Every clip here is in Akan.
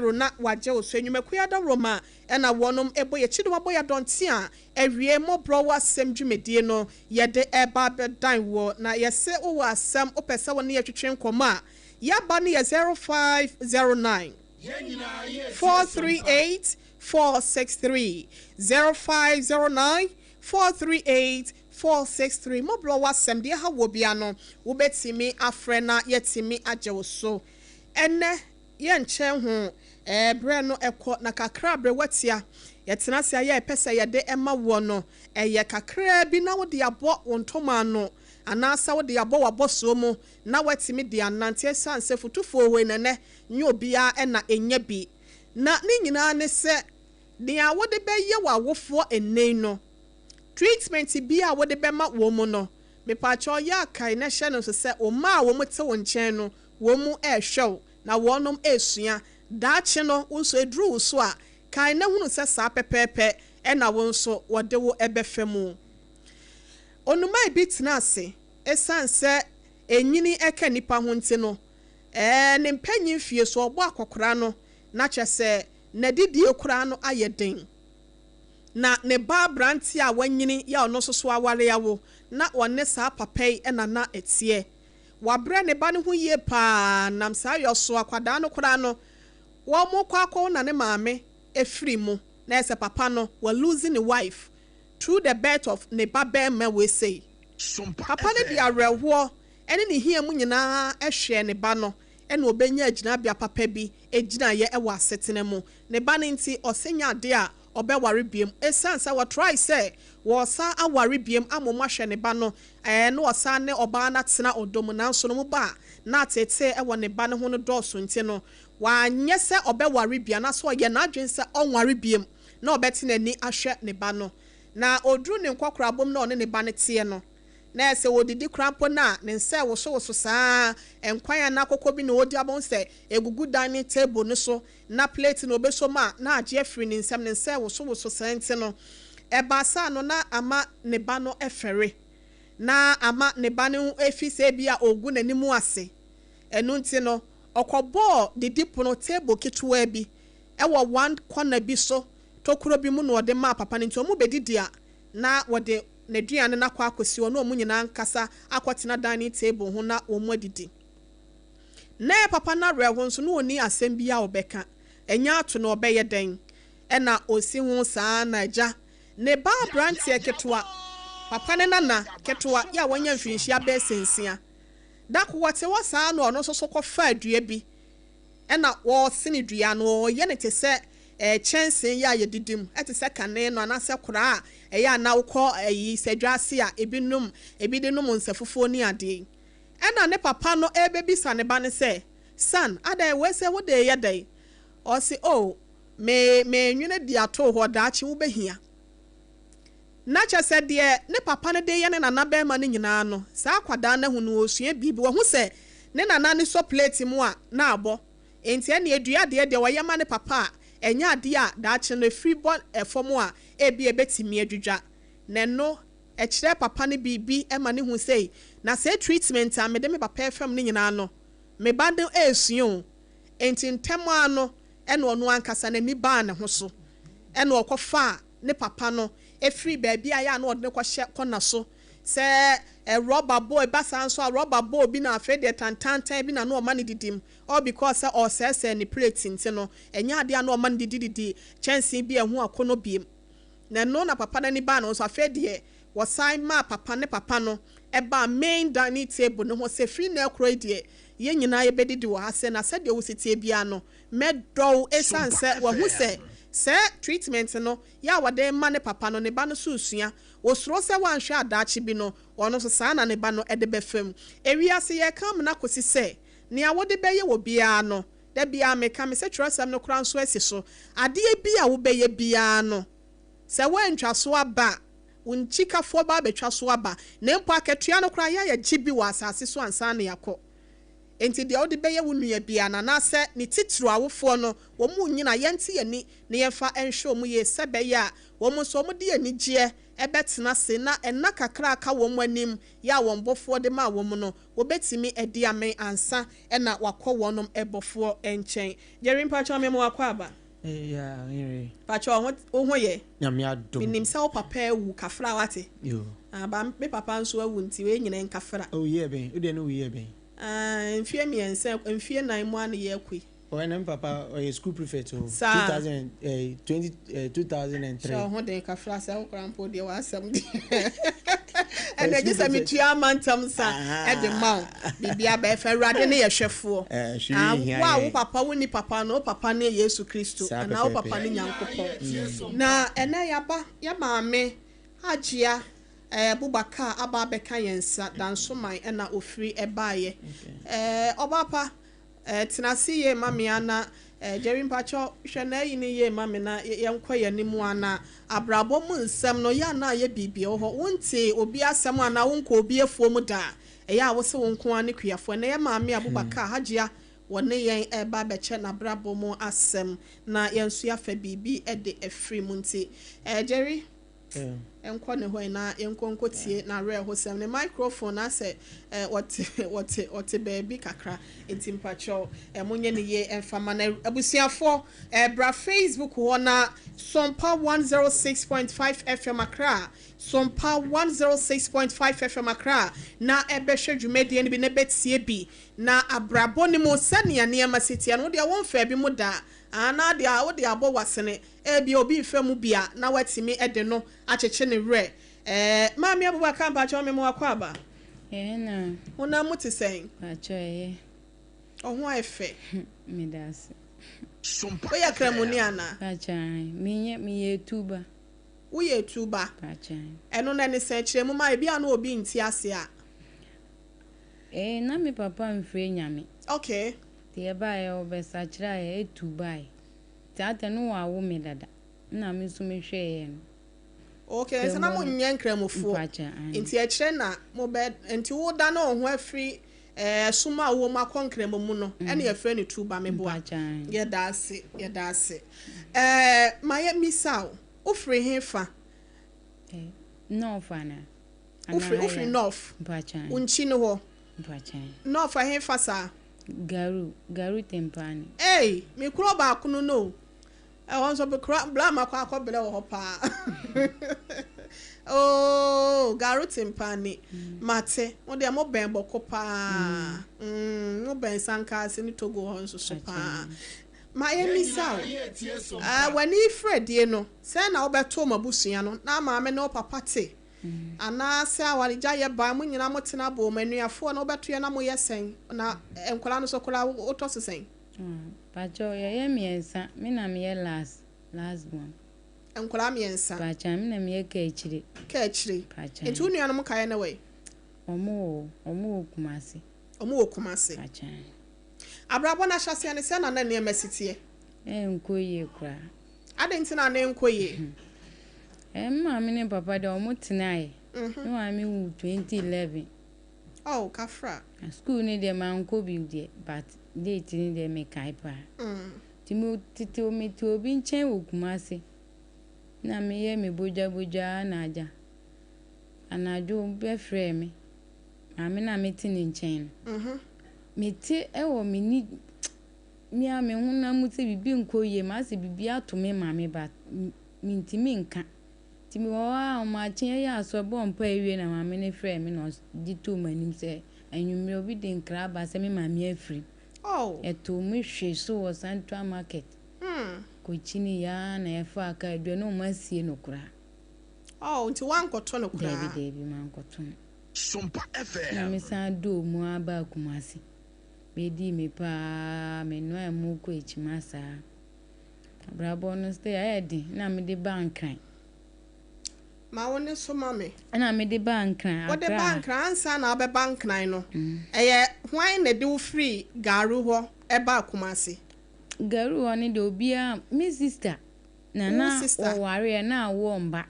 Rona waje oso enwumakuya da Roma ena wonom eboye chidoma boya donti a ewie MWHO asem dwumedie no yede eba bedan wo na yese wo asem opese woni yetwetwe nkoma yaba ne 0509 438 463 0509 438 463 MWHO asem de ha wo bia no wo betimi afrena yetimi agye wo so ene ye nchen ho bre no ekọ na kakra bre watia yetena se aye pese yede ema wo no eye kakra bi na wo de abo wontoma no anasa wo de abo waboso mu na watimi de anante sanse futufo we nene nyo bia na enya bi na ni nyina ne se de a wo de beye wawofo enen no treatment bia wo de bema wo mu no me pa cho ya kai na hye no se o ma wo mu te wo nchen no wo mu ehwew na wonom esua daache no unso edru so a kai na hunu se sa pepepe na wonso wode wo ebefemu onuma ebitna ase esanse enyini eka nipa ho nti no ne mpanyin fie so obo akokora no na kyese na didie kura no ayeden na ne ba branti a wanyini ya ono so aware yawo na wonne sa papai na etie wabre ne ba ne ho yie pa nam sa yoso akwada no kura no wo mo kwakwo na ne maame efiri mu na ese papa no wa losing a wife through the birth of ne baba me we say papa ne dia rewo ene ne hia mu nyina ehwe ne ba no ene obenya agina bia papa bi egina ye ewa asetene mu ne ba ne nti osenya ade a obeware biem esansa wa try say wo sa aware biem amomahwe ne ba no no osa ne oba na tena odom na nso no mu ba na tete ewo ne ba ne ho no doso nti no wa nye se obeware bia na so ye na adwen se onware biem na obeti na ni ahwe ne ba no na odru ne nkokora bom na one ne ba ne tie no na ese wodidi krampo na ne nse wo so saa enkwan na akokọ bi na odi abon se egugu dining table ne so na plate na obeso ma na age afiri ne nsam ne nse wo so saa nti no eba sa no na ama ne ba no efere na ama ne ba ne efi se bia ogu nanimu ase enu nti no okobo didi pono table kitwa bi ewo one corner bi so tokuro bi mu no ode ma papa ne nti omu bedidi a na wode na duane na kwa akosi ono omu nyina nkasa akwotena dining table ho na omu adidi na papa na rewo nso no oni asem bia obeka enya ato na obeye den ena osi ho saa na agya ne ba branch eketwa papa ne nana ketwa ya wanya mfinhyi abesensia dako wote wo saa no ono so kofa adua bi ena wo sene dua no ye ne te se chance ya yedidim etese kane no anase kora eya na ukọ yi sedwase a ebidinum nsafufo ni ade ena ne papa no ebebisa ne ba ne se son ada we se wo de ye dai o si o me nwene di ato ho daachi wo behia na chese de ne papa ne de ye ne nana be ma ne nyina no sa akwada na hu no osua bibi wo hu se ne nana ne so plate mu a na abo enti ene edua de wo ye ma ne papa enya ade a daachi no free ball efomu a ebi ebetimi adwudwa ne no ekire papa ne bibi ema ne hu sei na say treatment a me de me papa efam ne nyina no me bande esuon enti ntemo ano ene ono ankasa na ni ba ne ho so ene okofa ne papa no efiri baabi a ya na odne kwahye kona so se rubber boy basa nso a rubber boy bi na afre de tantantan bi na no ma ne didim all because o sese ne plate nti no enya ade a no ma ne dididi chance bi ehu akono biem na no na papa na ni ba no so afre de wo sign ma papa ne papa no eba main dining table no ho se free na ekro de ye nyina ye bedidi wo hase na se de wo sitie bia no medo esanse wo hu se treatment no ya wade ma ne papa no ne ba no susua wo suro se wanhwe adaachi bi no ono so saa na ne ba no ede befam ewiase ye kam na kosi se ne awode beye wo bia no da bia meka me se twerɛsɛm no kora nso asi so ade bia wo beye bia no se wantwa so aba unchikafo ba betwa so aba na mpo aketua no kora ya gibi wa asase so ansa na yakɔ enti de odi beye wo nua bia na se ni titru awofo no wo mu nyina yente yani ne yefa enhwe mu ye sebe ya wo mu so mu de ani gye ebetena se na enna kakra aka wo mu anim ya wo mbofo de ma wo mu no wo betimi edi amen ansa na wakọ wonom ebofo enchen Jerry pacho me mu wakọ aba yeah here pacho ho ye nyame adom minim se wo papa ewu kafra wate yo aba me papa nso ewu nti we nyina nkafra oh yeah ben we dey no we ben mfie miense mfie nan mu an ye kwi when papa school prefect 2003 so ho den kafra se wo krampo de wa asem de ene je se mitua mantam sa e de ma bibia ba efa rade ne ye hwefo wa wo papa wo ni papa no papa ne Yesu Kristo na wo papa ne Nyankopon na ene yaba ya maame agea Bubaka aba beka yensa dansoman na ofiri ebaaye obapa tinasi ye mame ana Jerry mpacho hwe na yi ni ye mame na yenkwa yanimu ana abrabo mu nsem no ya na ye bibie ho wonte obi asem ana wonko obi efuo mu da ya wo se wonko ane kwiafo na ye mame Abubaka hagea wone yen eba beche na brabo mu asem na yensu ya fa bibi de efri mu nti Jerry enko ne ho na enko tie na re ho sem ne microphone ase what baby kakra entimpacho munye ne ye enfama na abusiafo bra Facebook ho na SOMPA 106.5 FM Accra SOMPA 106.5 FM Accra na ebehwe dwumedie ne bi ne betie bi na abrabo ne mo sane ne ma setia no de won fa bi mu da ana de a wo de abo wasene bi obi fam bia na watimi ede no acheche ne re maami Abubakar mpacho me mo akwaba na una muti sen pacho ohun efe me das we ya kremoni ana pacho me ye tuba wo ye tuba pacho eno na ne se kire mu ma bia na obi nti ase a na me papa mfre nyame okay te ba ye obesa kira ye tuba tata no wa wo me dada na me so me hwe ye no okay so na mo nyen kremofo nti e kire na mo be nti wo da na ohun afri suma wo makonkrem mu no ene ye fre ne tuba me boa ye da ase maye misao ofre hefa no fana ofre north unchi ne ho north hefa sa garu tempani me kuro ba kunu no won so be kura bla makwa akobele wo pa oh garu tempani mate won de mo ben boko pa mo ben sanka se ni togo hon so pa ma emisa wani fredie no se na obeto mabusua no na maame no papa te ana se awarija ye ba mu nyina motena bo manuafo na obeto ye na mo yesen na enkola no so kola oto sesen pacho ye miensa me na me last one enkola miensa pacho me na me ka echire pacho entu nua no mo kae na we omo kumase pacho abrabo na hyase ne se na na ne masitie nkoye kra adentina na nkoye ma me ne papa de omo tenae no ami wu 2011 oh kafra school ni de man ko bi de but date ni de me kai pa timo tito mi to bi nchen wo kumase na me ye me boja na aja anajo be frɛ me ame na me ti ni nchen me ti wo me ni mi a me hu na mu ti bibi nkoye ma se bibi ato me ma me ba mi ntimi nka timi wa ma chen ya so bo mpa ewie na ma me ne frɛ me no di to manim se anwumre obi de nkra ba se me ma me afri oh eto me hwe so wo Central Market ko chini ya na efa aka adwa no masie no kura oh nti wan koto no kura David man koto SOMPA FM na me sa do mu aba kumasi me di me pa me no emu ko echimasa brabo no stay ayedi na me de bankran ma woni so mame na me de bankran wo de bankran ansa na obe bankran no eye hwan na de wo free garu ho e ba kumasi garu oni de obia me sister na o ware na wo mba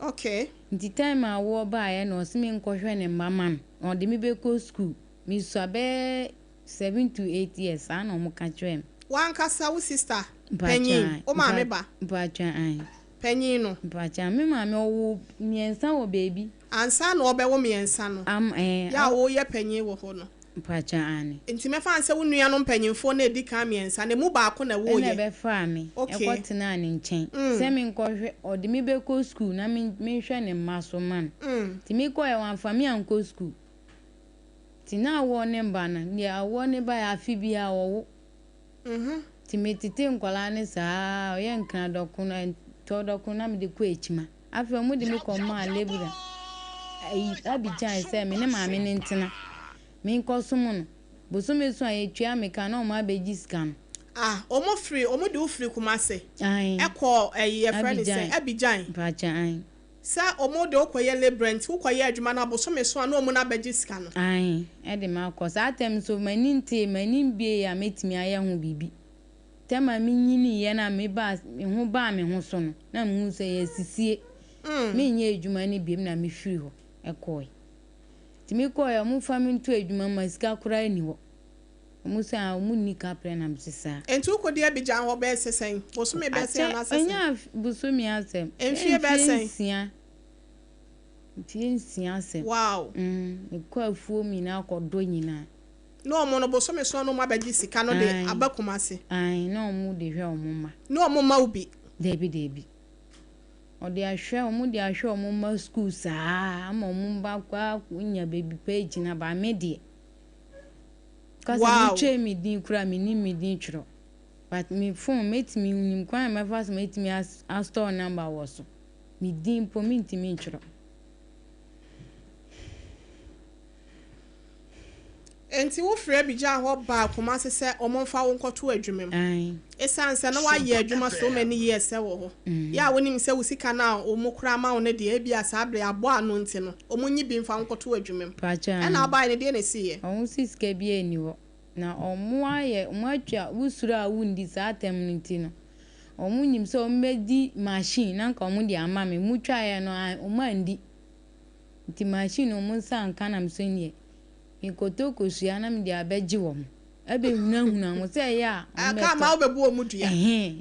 okay nti time a wo ba ye no se me nkohwe ne mama no de me be ko school me so abe 7 to 8 years ana omo ka kyerem wan kasa wo sister penyin o ma me ba mpacha an penyin no mpacha me ma me owo miensa wo baby ansa na obewo miensa no ya wo ye penyin wo ho no mpacha an nti me fa nse wo nua no penyinfo na edi kan miensa na mu ba ko na wo ye na be fa me ekotena ne nchen se me nkohwe odi me be ko school na me hwe ne maso man ti me ko e wan fa me anko school ti na wo ne mba na ya wo ne ba ya fi bia wo ti me tete nkwala ne saa ye nkra doko na to doko na me de ko echima afi mu de me ko ma lebura ai abijan se me ne ma me ne ntena me nko somo no bosume so ayetwa me ka na o ma beji scan omo de ufri kumase ai ekọ ye friend say abijan pacha ai sa omo de okoye labrant ukoye adwuma na bosume so na omo na beji scan no ai e de ma ko sa tem so mani nte mani bie ya metimi aye ho bibi tema mi nyini ye na me ba ho ba me ho so no na mu se ye sisie me nye adwuma ni biem na me firi ho ekoi timi ko ya mu fa mi nto adwuma ma sika kura ni ho mu sa mu ni ka pre na msisa entu ko de abijan ho be sesen bosume be sen na sesen enya busumi asem enfie be sen ntia asem wow ko afuo mi na akodo nyina no omo no bosume so no ma beji sika no de abakumase ai no mu de hwe omo ma no omo ma ubi debi odi ahwe omo de ahwe omo ma school saa ama omo ba kwa nya baby page na ba medie kasa mi twe mi din kura mi ni mi din twro but me phone metimi unim kwan me fast metimi a store number wo so mi din po mi ntimi twro enti wo frɛ abijan ho ba kumase se omonfa wo nkoto adwumem esanse na wa ye adwuma so many years se wo ho ya wonim se wo sika na omokura ma wo ne de ebia sa abre abo ano nti no omonyi bi mfa nkoto adwumem na aba ne de na siye on sika bi eni wo na omo aye omo atwa wusura wundi sa atem nti no omo nyim se omedi machine na nka omo de ama me mutwa ye no omo andi nti machine omo nsa nka na msonye ikoto kosua na me de abeji wo ebe hunahuna mo se ya aka ma obebu omudua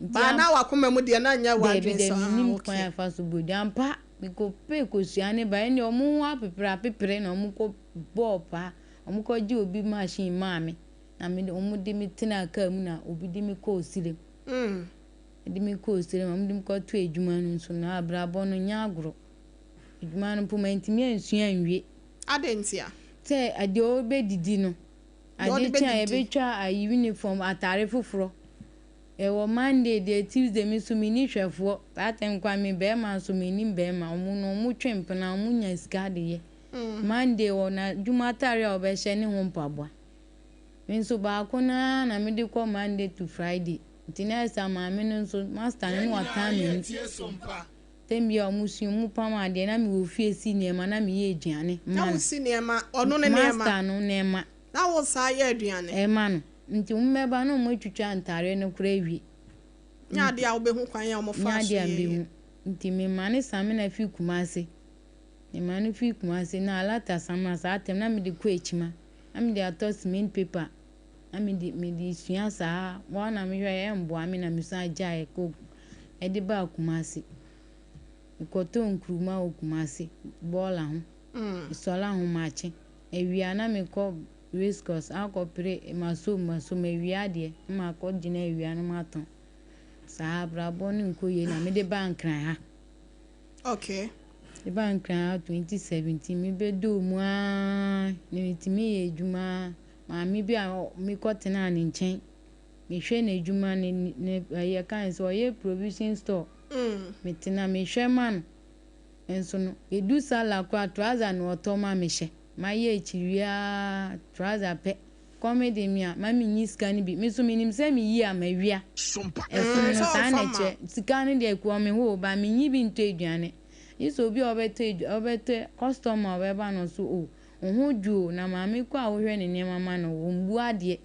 ba na wakoma mu de na nya wa adwen so nim kwan fa so bodi ampa biko pe kosua ne ba ne omo wa pepere na omo ko bopa omo ko ji obi machine maame na me omo de me tina aka mu na obi de me ko osire de me ko osire omo de me ko to edwuma no so na abrabo no nya agro edwuma no poma ntimi ansua nwie adentia te ade obedidi no ade tia ebetwa ayi uniform atare foforo ewo Monday de Tuesday mi so mi ni hwefo atem kwa mi be ma so mi ni be ma omu no mu twempena omu nya sika de ye Monday wona dwuma atare a obehye ne ho mpabwa mi so ba ko na mi de ko Monday to Friday tinesa ma mi no so master ni wata mi tembi omu si mu pama de na mi wo fie si niema na mi ye aduane na wo si niema ono ne niema master no niema na wo sa ye aduane ma no nti mmeba no mo twitwa ntare no kura wi nya de a obehu kwan ya mo fa so ye nti me mane same na fi kumase me mane fi kumase na alata sama sa atem na me de ko echima na me de atos main paper na me de sua sa wa na me hwe ye mbo ame na me sa agya e ko e de ba kumase ikoto nkruma okumase bola ho isola ho mache ewia na me ko riscos akopre maso mewia de ma ko gina ewia no maton sa brabo ni nkoye na me de bank ran ha okay the bank ran 2017 me be do mu a ni timi ye edwuma ma mi bi a mi ko tena ni nchen me hwe na edwuma ne ye kan so ye provision store me tena me hwe man enso no edu sala kwa trouser no otoma me hye ma ye chiria trouser pe comedy mi a ma mi nyi scan bi me so minim se mi yi a ma wia SOMPA no sa na che scan de ku me ho ba mi nyi bi nto eduane iso bi obeto customer obeba no so o ho ju na ma me kwa wo hwe ne ne mama no wo mbu ade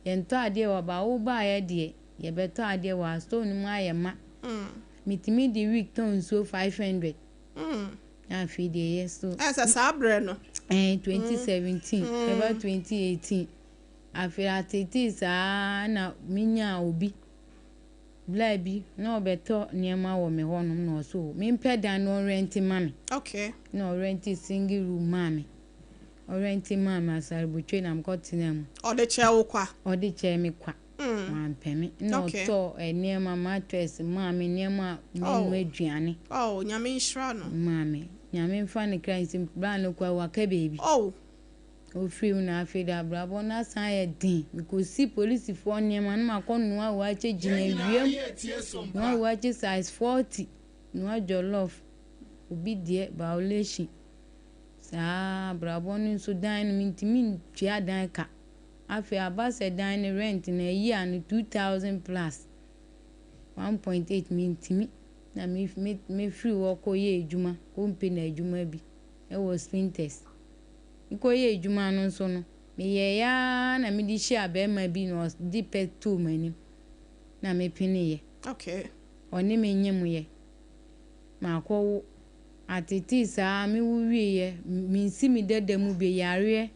ye nto ade wa ba wo ba ye de ye beto ade wa store ni mu aye ma mitimi di week ton so 500 na fi de yes so esa sabre no 2017 about 2018 afira tete saa na minya obi blabi na obeto niema wo me honum no so me mpeda no rent mami okay no rent single room mami o rent mami asarbutwe na mkotinam o de che wo kwa o de che me kwa mpemi no to niema mattress mami niema me aduane nyame nshra no mami nyame mfa ne Christ bra no kwa waka baby o free una afida brabo na san ye din because see police for niema na makonu a wa che gina wiem no wa che size 40 no jollof obi die violation sa brabo no so dan mintimi tia dan ka afi abase dan rent na yi an 2000 plus 1.8 mintimi na me free wo ko ye ejuma ko mpe na ejuma bi e was sprinters iko ye ejuma no so no me ye ya na me di share be ma bi no di pet 2 mani na me pini ye okay oni me nyem ye ma ko atiti sa me wuwie ye me nsi mi dede mu be yare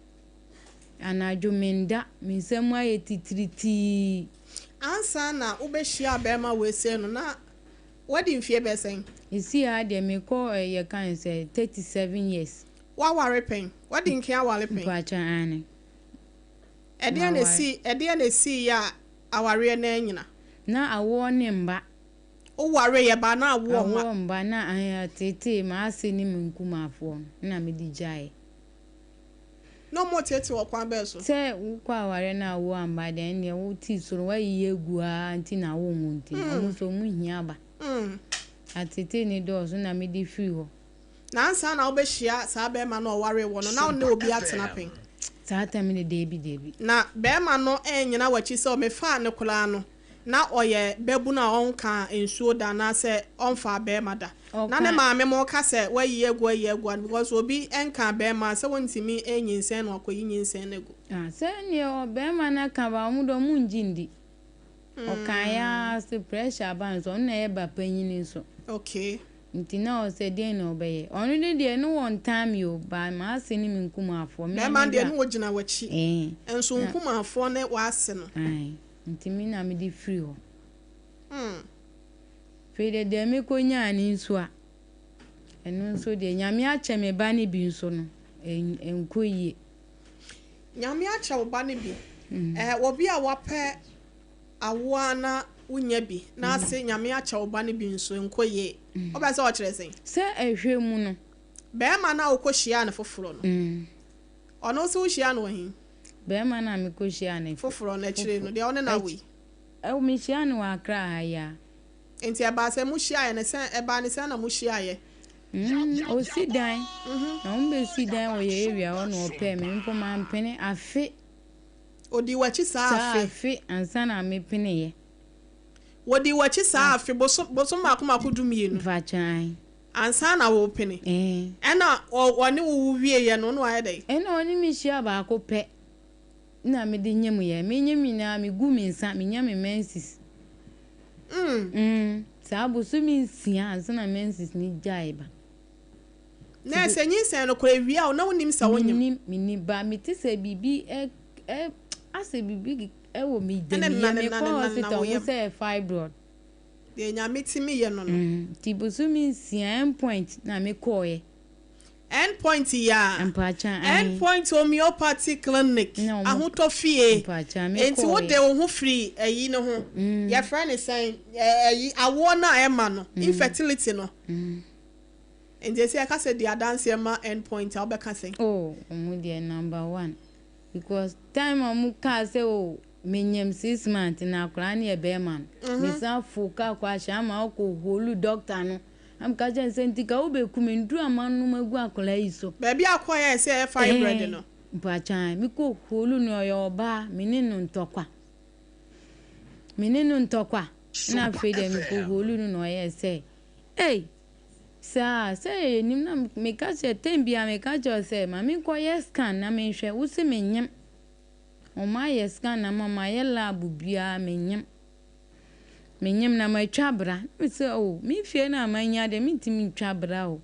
anajo menda me nsemu aye titriti ansa na ubehia be ma we se no na wedding fie be sen isi ha de me ko ye kan say 37 years wa ware pen wedding kan ware pen pacha ane ede na si ya aware na nyina na awo ne mba o ware ye ba na awo mba na aya tete ma ase ni nkumafo na me di jai no more tete wo kwan be so se kwa aware na awo amba de ne wo ti soro wa yi egu a nti na wo nti omo so mu hia ba atete ni do so na me di free ho na ansa na obehia sa be ma no ware wo no na o ne obi atena pen sa ta me debi na be ma no enyina wachi se o me fa ne kula no na oye bebu na onka ensuo da na se onfa be ma da na ne ma me mo ka se wayi egwa because obi enka be ma se wontimi enyinsen no akoyi nyinsen nego se ne o be ma na ka ba mu do mu njindi o kan ya se pressure ban so na e ba panyin so okay nti na o se de no be ye onu de no one time yo ba ma ase ni nkumafo me ma de no wogina wachi enso nkumafo ne wa ase no nti mi na me di free ho fede de me ko nya ni nso a eno nso de nyame ache me ba ni bi nso no enkoyie nyame ache wo ba ni bi wo bi a wape awo na unya bi na ase nyame ache wo ba ni bi nso enkoyie oba se o kire sen se ehwe mu no be ma na okohia na foforo no ono so hia no hin be ma na me ko hia na foforo na kire no de one na we e mi hia no akra ha ya enti aba se mu hia ye ne se eba ne se na mu hia ye o si dan na umbe si dan o ye area o no pe me mpo ma mpene afi odi wachi sa afi ansa na me pene ye wodi wachi sa afi boso makoma kodumie no vachan ansa na wo pene ena woni wo wie ye no no ayede ena oni mi hia ba ko pe na me de nyem ye me nyem na me gu mi nsa me nyam menses sa boso mi nsia ansa na menses ni jai ba na se nyinsen no kora wi a na wonim sa wonyem ni ba me ti se bibi ase bibi ewo mi de me ko hospital wo say fibroid de nya metimi ye no no ti boso mi nsia endpoint na me ko ye endpoint ya empacha endpoint homeopathy clinic ahoto fie enti wo de wo ho free ayi no ho ya friend is saying ayi awo na ema no infertility no enti se aka se dia dance ma endpoint a obeka say omu de number 1 because time amu ka say menyem 6 months na akra na e be man me san fuka kwa sha ma ko holu doctor no am ka jen sentika wo be kuma ndu amanu magu akola iso baby akoya say fibroid no mpacha mi ko holu no yo ba menenu ntokwa na fede mi ko holu no ye say sa say nim na me ka che tembia me ka jo say ma mi ko yes scan na me hwe wo se menyem o ma yes scan na mama ye lab bia menyem na ma twabra me say mi fie na manya de mi ntimi twabra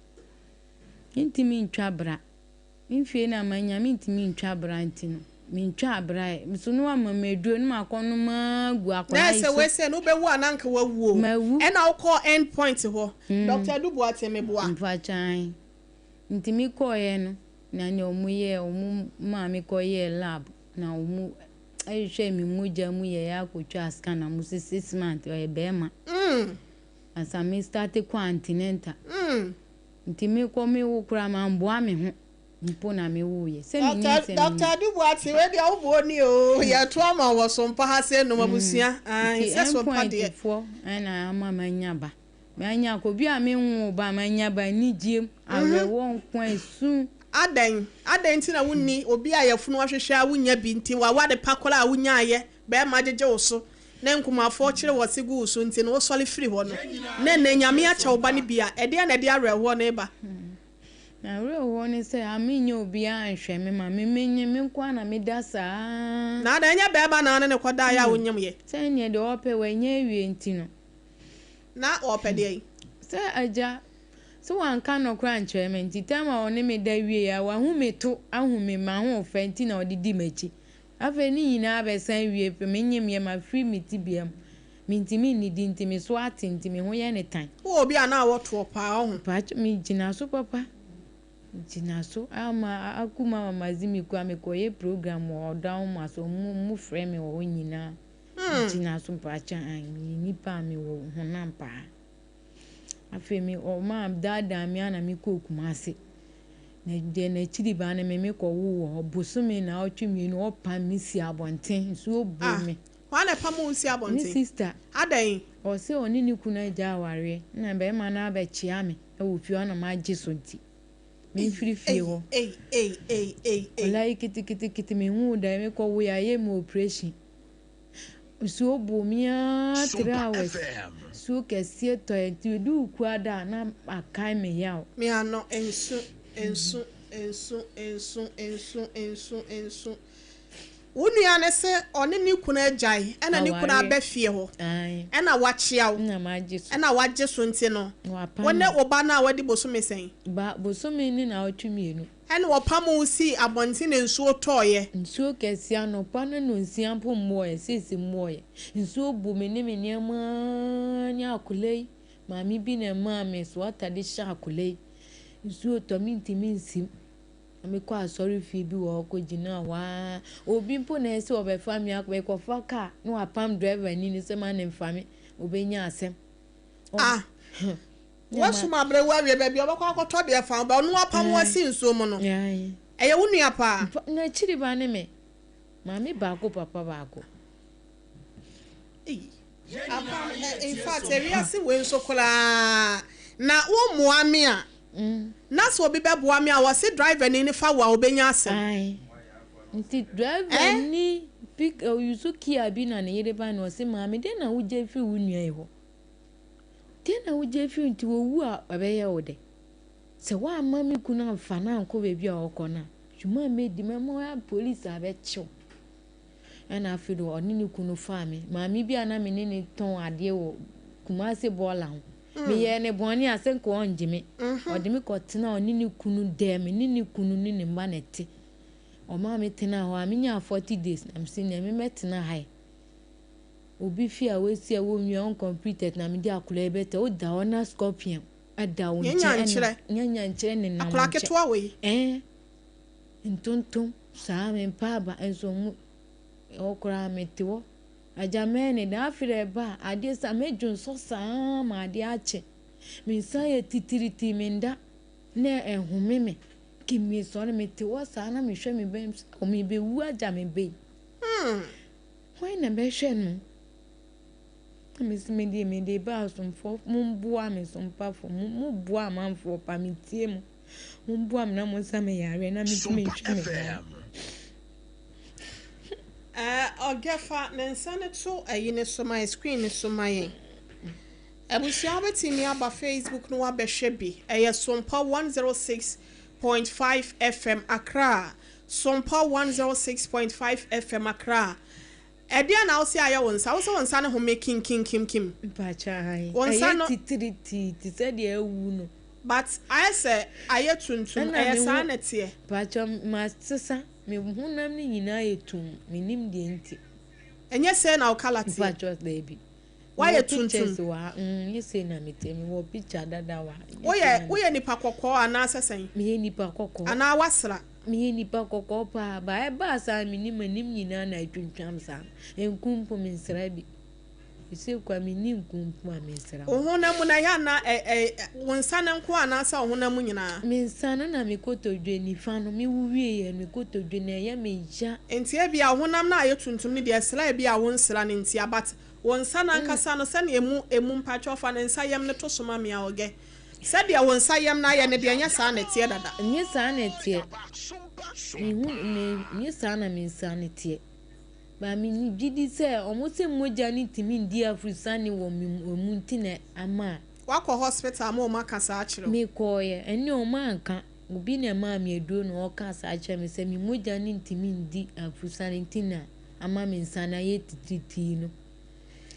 mi fie na manya mi ntimi twabra ntino mentwa abrai so no amameduo no makono ma gu akwara na se we se no be wu ananka wawuo e na wo end point ho Dr. Dubois Temeboa mfachan ntimi koye no na ne omuye maami koye lab na omu ayehwe mi muja mu ye yakotwa scan na mu 6 months o ebema asa mi start continental ntimi ko mi wo kura ma mboa me ho mpo na me wo ye se mi ni se Dr. Dubois we dia wo bo ni o ya to ama wo SOMPA ha se no mabusia se SOMPA de fo na ama manyaba manya ko bi a me hu ba manyaba ni jiem awewo nkwa esu adan ti na wunni obi a yafunu ahwehwe a wunya bi nti wa wade pakola a wunya aye be ma jeje wo so na nkumafo kire wo sigu so nti no sole free ho no na nyame a cha oba ne bia ede na de arewo na eba na rewo ne se aminye obi a nhwe me ma me menye me nkwa na me dasa na da nya be ba na ne koda ya wunyem ye se ne de ope wenye wie nti no na ope de se aja so wan kan no kra nkyereme nti tema one me da wie ya wa hu me to ahu me ma hu ofa nti na odidi machi afa ni nyina abesan wie pe menyem ye ma free me tibiam mintimi ni di ntimi so atenti me ho ye ne tan wo obi ana woto pa ho pa mi jina so papa jina so ama akuma mama zimi kwa me koye program o down ma so mu frɛ me wo nyina jina so pa cha an ni pa me wo honam pa afemi o ma dada mi ana mi ko kumase na de na chiri ba na me ko wo obosome na otwemi no opa mi si abonten so obu me wa na pa mu si abonten ni sister adan o se oni ni kuna ja aware na be ma na ba chia me e wo fi ona ma age so nti me free fie ho ola kiti me hu da me ko wo ya ye mo operation so obu mi a 3 hours so kese to enti du kwada na akai me yawo me ano ensu wonu ya ne se one ni kuna agyan ena ni kuna abafie ho ena wachiawo na maji so ena waje so nti no wone oba na wadi bosome sen ba bosome ni na otwemienu ena opamu si abonti ne nsuo toye nsuo kese anopa na no nsia mpo mmoye sisi mmoye nsuo bu me ma nya akulei mami bi na mami so atade sha akulei nsuo to mi ntimi nsim me kwa sorry fi bi wo ko jina wa obi mpo na ese obefa mi akwe ko faka no apam driver ni se ma ne mfami obenya asem wasu mabre wa wie ba bi obakwa akoto de fa ba no apam wasi nsuo mu no eye wonu apa na chiri ba ne me mami ba ko papa ba ko apam in fact area si we nso kola na wo muami a na so obi beboa me a wose driver ni fa wa obenya asem nti driver ni pick yusuki abi na ne yere ba na wose maami de na wuje fi wunua e ho de na wuje fi nti wo wu a obeye wo de se wa mami kuna mfa na nko bebi a okona juma medi memo ya police abecho ana afido oni ni kunu fami maami bi ana me ni ton ade wo kumase bola ho me ye ne boni asenko onjime odimi ko tena oni ni kunu dem ni kunu ni mba nete o ma me tena ho amenya 40 days na msi na me metena hai obi fi a wesi a wo nwa uncompleted na me di akula ebete o da ona scorpion ada wo nyanya nchire ne na akula ketwa we ntontom sa me mpaba enso mu okura metewo ajamene na afire ba ade sa mejun so sa ma ade ache mi sa ye titiriti menda na ehome me kimi so na metewo sa na me hwe me be o me be wu aja me be why na be hwe no me de ba so mfo mumboa me so mpafo mu boa manfo pa me tie mu mumboa me na mo sa me yare na me tumi hwe me ogefa nensane to ayine so my screen so my abusia betimi aba Facebook no abehwe bi SOMPA 106.5 FM Accra SOMPA 106.5 FM Accra edia na osi aya wonsa wonsa ne ho making kim pacha hai wonsa no titiriti ti se de ewu no but I say aye tuntum e sa na tie pacho masesa me hunam ni nyina etum minim de enti enye say na o kala tie pacho baby why you tuntum wa you say na metemi wo picture dada wa woye nipa kokko ana asesen me nipa kokko ana wasra me nipa kokko pa ba ba sa minim nyina na atwintwam sa enkumpo mensra bi ise kwa minim kumpo amensra ohona mu na ya na wonsa na nko ana sa ohona mu nyina mensana na mekotodwe nifa no me wuwie ye mekotodwe na ya meja entie bia ohonam na aye tuntum ni de sra bia wonsra ne ntia but wonsa na nkasa no se na emu mpacho fa ne nsa yem ne to soma me awoge se dia wonsa yem na ye ne de nya sa na tie dada nye sa na tie nye sa na mensa na tie ba mi ni gidi se omo se moja ni timi ndi afrisani wo mu ntine ama wakọ hospital ma o maka sa akire me koye eni o ma nka obi na ma mi edu no o ka sa akire me se mi moja ni timi ndi afrisani ntina ama mensa na ye tititi no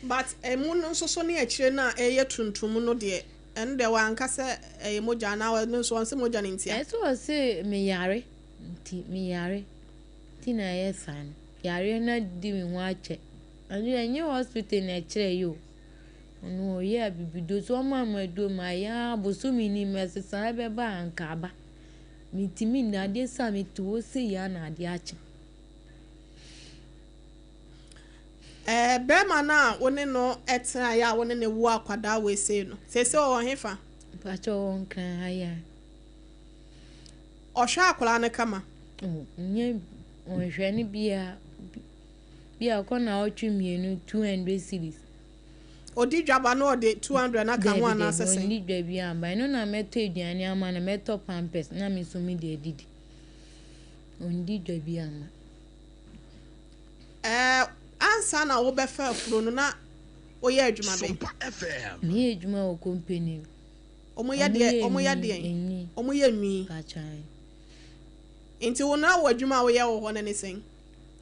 but emu no so ne akire na eye tuntum no de en de wa nka se moja na wa no so se moja ni ntia eso se me yare tina ye fan yare na di mi ho ache anu enye hospital na akire yo no ye abibido so ma do ma ya bosumi ni mesesa be ba anka ba mitimi na de sa mi to se ya na ade ache bema na woni no etena ya woni ne wu akwada we se no se o hefa pacho onkan haya o hwa akwala ne kama nye on hwe ni bia ko na otwe mienu 200 cedis odi dwaba no de 200 na ka ho ana asese ni dwa bia ba no na meto eduane ama na meto pampers na me so mi de edidi ondi dwa bia ama ansa na wo be fa afuro no na oye adwuma be me adwuma o company omo ye de omo ye nwi kachan enti wo na wo adwuma wo ye wo ho na ne sen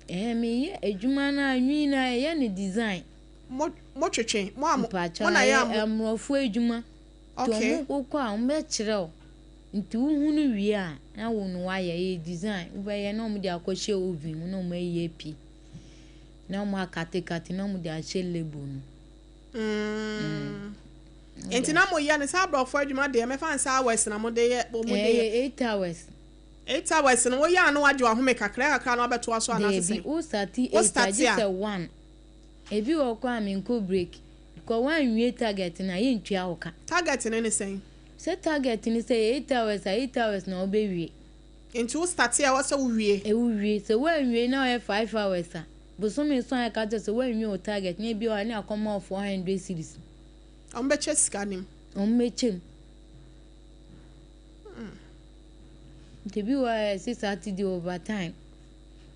me ye adwuma na nwi na ye ne design mo twetwe mo na ya amrofo adwuma to mo kokọ a mo kire o nti uhunu wie a na wo no wa ye design wo be ye na mo de akohye oven na mo ye pi na mo akate na mo de ache label no enti na mo ye ne sa brofo adwuma de me fa nsa hours na mo de ye mo de 8 hours 8 hours no wo ya no waje wa home kakra na obeto aso ana sese o start 8 just 1 ebi wo kwa MWHO break ko wan wie target na ye ntwa woka target ne sen se target ni say 8 hours na obewie enti wo start ya wo se wo wie se wan wie na 5 hours a bosomi so ya ka je se wan wie o target na bi o na akoma 400 cedis ombeche scanim ommechem debi wa si Saturday overtime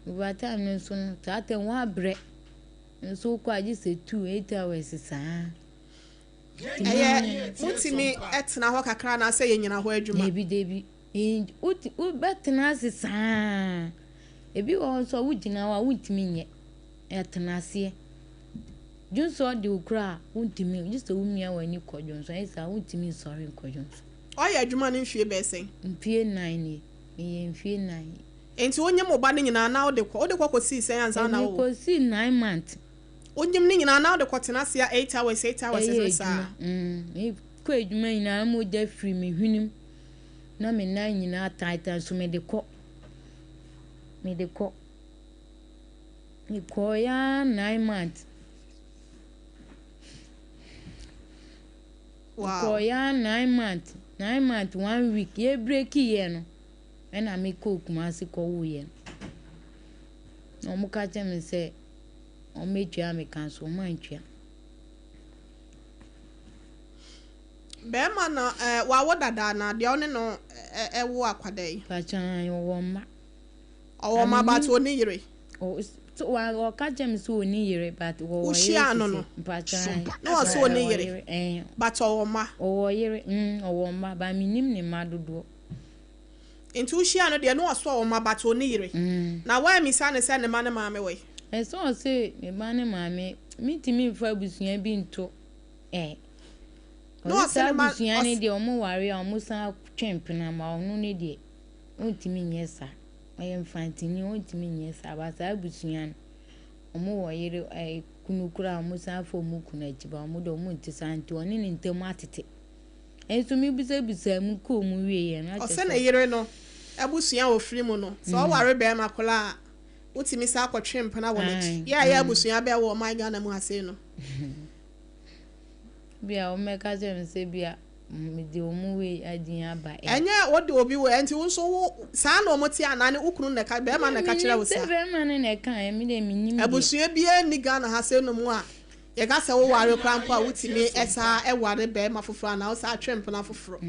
no so no tate wa bre nso kwa ji se 8 hours saa mutimi etna ho kakra na se yenyina ho adwuma debi u betna se saa ebi wo so wugina wa wuntimi nye etna se junso de ukra wuntimi just wumia wani kodjonso esa wuntimi sorry kodjonso oya adwuma ne mfie be sen mfie 9 ye mfie 9 enti onye mo ba ne nyina na ode kwa si sen anza na wo ko si 9 months onyim ne nyina na ode kwa tena se 8 hours sa ko adwuma nyina mo da free me hwinim na me na nyina titan so me de ko ya 9 months wow ko ya 9 months 1 week ye break ye no ena me ko kumasi ko wo ye no mo ka che me se o metwa me kan so man twa be ma na wa wo dada na de one no wo akwadai pa chan wo ma ba to ni yire o so wa ka che me so ni yire but wo yire no pa chan no so ni yire but o ma yire o ma ba minim ne ma dodo enti ushia no de no so o ma but o ni yire na wa mi sa ne se ne ma ne ma me we so say me ba ne ma me mitimi fa busuan bi nto no asenema busuani de omo ware a omo san twempena ma onu ne de ontimi nyesa I mfantini ontimi nyesa ba sa busuani omo wo yere kunukura omo san fo mu kuna jiba omo do omo ntisanti oni ne ntem atete enso mi bisa mu ko mu wiye na o se na yere no abusuan ofiri mu no so ware be ma kola utimi sa akotwempena wona ya abusuan be wo my Ghana mu ase no bia o meka je se bia me de omo we adin aba enya wo de obi we enti wo so wo sa na omo ti anane ukunu ne ka be ma na ka kire wo sa be ma ne ka me de minim abusuan bia ni Ghana ha se no mu a ye ga se wo ware krampo a utimi esa ware be ma foforo na wo sa atwempena foforo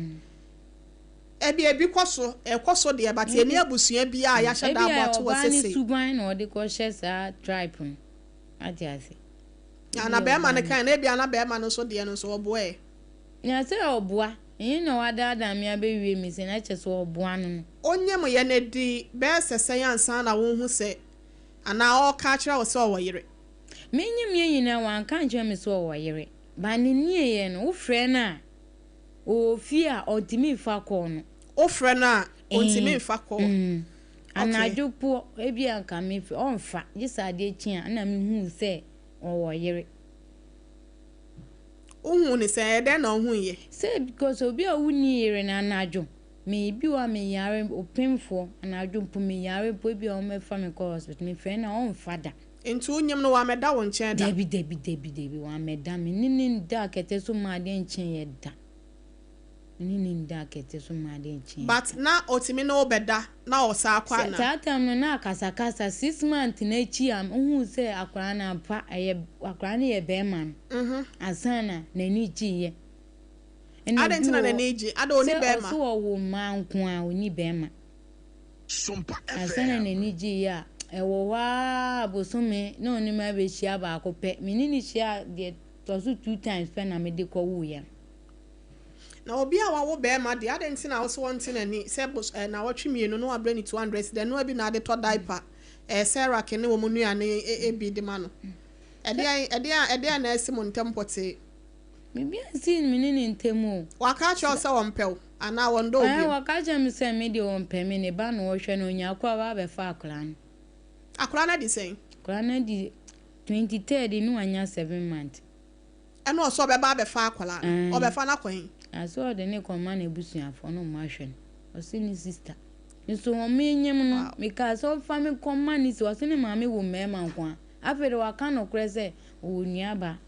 ebi koso de but eni abusuan bia a ya hyeda abo to wo sese suban na odi ko hye sa tribe atiase ana be ma ne kan na bia na be ma no so de no so oboe nya se oboa yin na wada me abewie mi se na che so oboa no onye mo ye ne di be sese yansa na wo hu se ana o ka kira wo se o yire menyim ye nyina wan kan kira me so o yire ba ne nie ye no wo frɛ na o fi a odimi fa ko no o frɛ na ontimi fa ko anajopo ebi anka me fi onfa gisa de chia na me hu se o yire ohun ni se de na ohun ye say because obi a wuni yire na anajo me bi wa me yare opemfo anajo mpo me yare po bi o me fa me ko hospital me fe na on fada ntu nyem no wa meda won chen da debi wa meda me nini da kete so ma de nchen ye da nini da kete so ma de nchen but na otimi na obeda na osa akwa na tatam no na kasa 6 months na echi am hu se akwara na pa akwara na ye be man asana na ni ji ye adentina na ni ji ada oni be ma so wo ma nko a oni be ma SOMPA asana na ni ji ya ewo wa bosume na oni ma be hia ba akope mini ni hia de to so 2 times pe na me de ko wu ya na obi a wawo be ma de adentina wo so wontina ni se na watwe mienu no abre ni 200 de no abi na de to diaper Sarah kene wo munu ane ebi de ma no ede na esi mo ntempote bibi sin mini ni ntemu waka cha se wonpew ana wondo obi waka cha mi se me de wonpe me ne ba no wo hwe no nya kwa ba be fa akra na di sen akra na di 23rd no anya 7 months eno so be ba be fa akwala o be fa na kwen aso de ne koma na ebusuafo no ma hwe o se ni sister nso o me nyem no because so fa me koma ni so se ne ma me wo mema nkwa afere waka no kure se o nuaba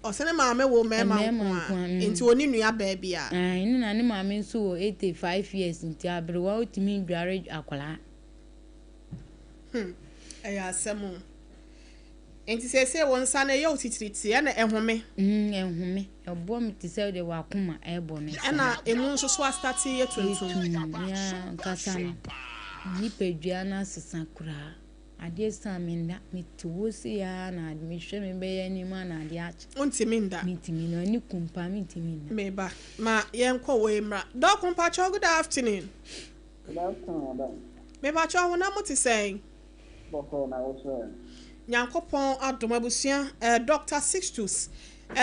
o se ne ma me wo mema nkwa enti oni nua ba bia ni na ne ma me nso 85 years nti abre wa otimi dware akwala eya asemu enti se wonsa na ye otitiriti e na ehome ehome ebo mi ti se de wakoma ebo no na emu nso so start ye tuntum ya kasa no ni pedua na sesa kura ade stamina mituwosi ya na admission me be ya ni ma na ade achi ontimi nda mitimi no ni kumpa mitimi na meba ma ye nko we mra do kumpa cho good afternoon madam meba cho wona muti say boko na wo Nyankopon adom abusua Dr. Sixtus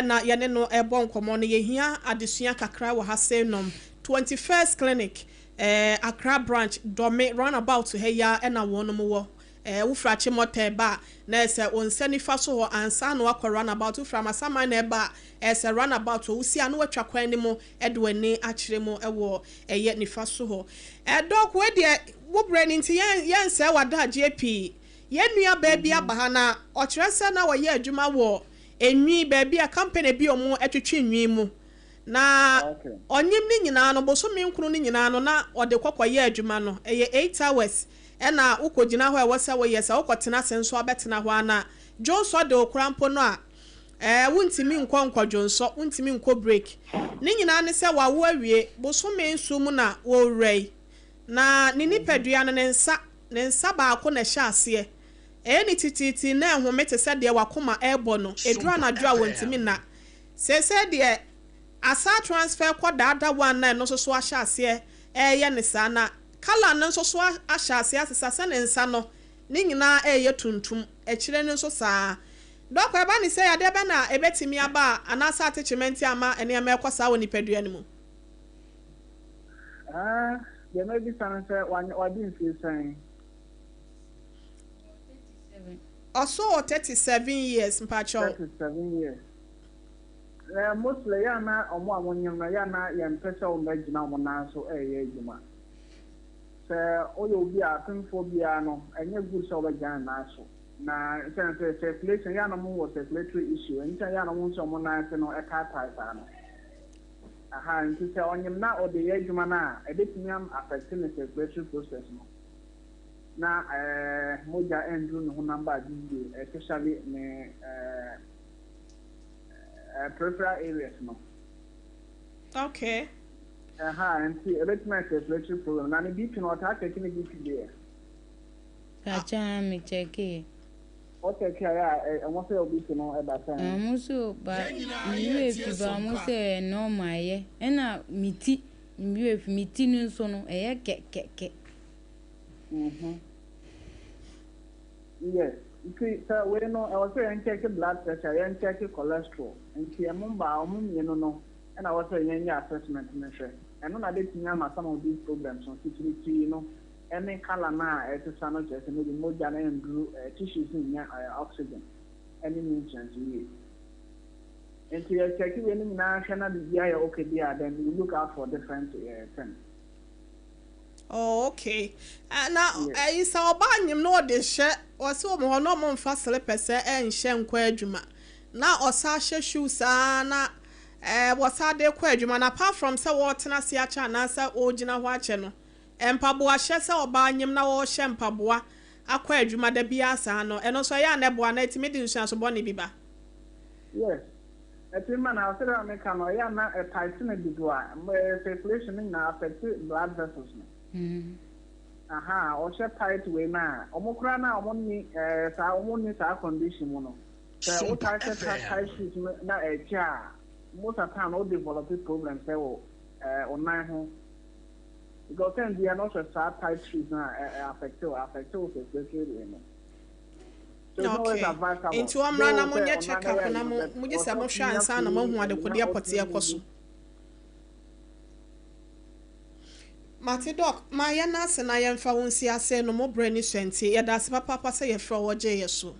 na yene no ebo nkomo no yehia adesua kakra wo hasenom 21st clinic Accra branch dome roundabout to heya na wonom wo wo frache motor ba na ese onsani fa so ho ansa no akwa roundabout wo fra masama na eba ese roundabout wo si anu atwa kwan ni mo edwani akire mo ewo eye nifa so ho doc we de wo brand nti yen se wada JP yenua baby abaha na okyerese na woye adwuma wo enwi baby a company bi omo etwetwe nwi mu na onyim ni nyina no bosomi nkunu ni nyina no na ode kwakwaye adwuma no eye 8 hours ena ukogina ho e wose wo yesa ukotena senso abetena ho ana jonso de okurampo no a wuntimi nkwonkwo jonso wuntimi nkwo break ni nyina ne se wawo awie bosomi nsu mu na wo rei na ni nipadua no ne nsa baako na hye ase eni tititi na ehomete se de wakoma ebo no edura na dura wontimi na se de asa transfer kwa dada one na no so ahye ase ye ne sa na kala no so ahye ase asesa se ne nsa no ni nyina ye tuntum ekire ne so saa Doc eba ni say ade be na ebetimi aba anasa attachment ama ene ma ekosa woni padua ni mu. There may be some say one or didn't feel saying. Also 37 years mpacho. 37 years. Mostly yana omo amonyam na yana yempesa o magina mo na so ejuma. Se oyo bi apenfo bia no enye good so bagana na so. Na circulation yana mo was circulatory issue. Nta yana mo so mo na se no e ka type ano. Aha, nti se onyem na o de ejuma na e betimi am affect the circulatory process no. Na moja endru no number di especially ne peripheral areas no. Okay. And see electronic circulatory problem. Na ni BP no ta taking the BP there. Kacha me check it. Okay, I want to be to know about that. Muso ba if ba mo say normal ye. Na miti if miti no so no ke. Yes. So we know I was saying check blood pressure, and check cholesterol. And see amumba no. And I was saying assessment measure. And on I did some of these problems on security, any color na exercise just maybe more than and tissues in oxygen. Any nutrients you need. And so you check it when you now okay there, then you look out for different things. Oh, okay. Now, I saw banyim no de share or so more no more fast slippers and shem quadjuma. Now, or sasha shoes, na was our de quadjuma apart from so what na siacha and answer original watching. And Pabua shessa or banyim now or shem pabua, a quadjuma de biasano, and also ya nebua net mediums of Bonnie Biba. Yes. A man, I'll say I make a titan of the door, where circulation now affects blood vessels. Aha, or share tight way na. Omokrana omoni sa omoni sa condition mono. So tight shoes na cha. Most of time all develop problems say online home. Because then they are not so tight shoes na affect circulatory. Okay. Into amrana mo nye check up na mo gisa mo hwa ansa na mo hu ade kodi apote ekoso. Mate doc, my yana na yemfa wonsi ase no mo brani swenti ya da se papa se ye fra woje yeso.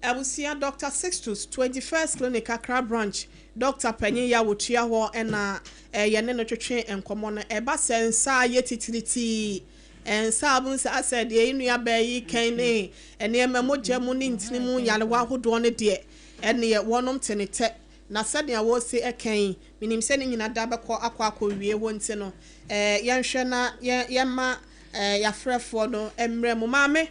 Abusia Dr. Sixtus 21st Clinic Accra branch Dr. Penny ya wotua ho na ye ne no twetwe enkomo no eba sensa ye titiliti ensa abun sa said ye nua ba yi kan ne ene mamoja mu ne ntini mu yale wa hodo ne de ene ye wonom tenete na sadia wo se ekan minim se ne nyina da bekọ akọ wie wo nti no yenhwe na yema yafrefo no emre mu maame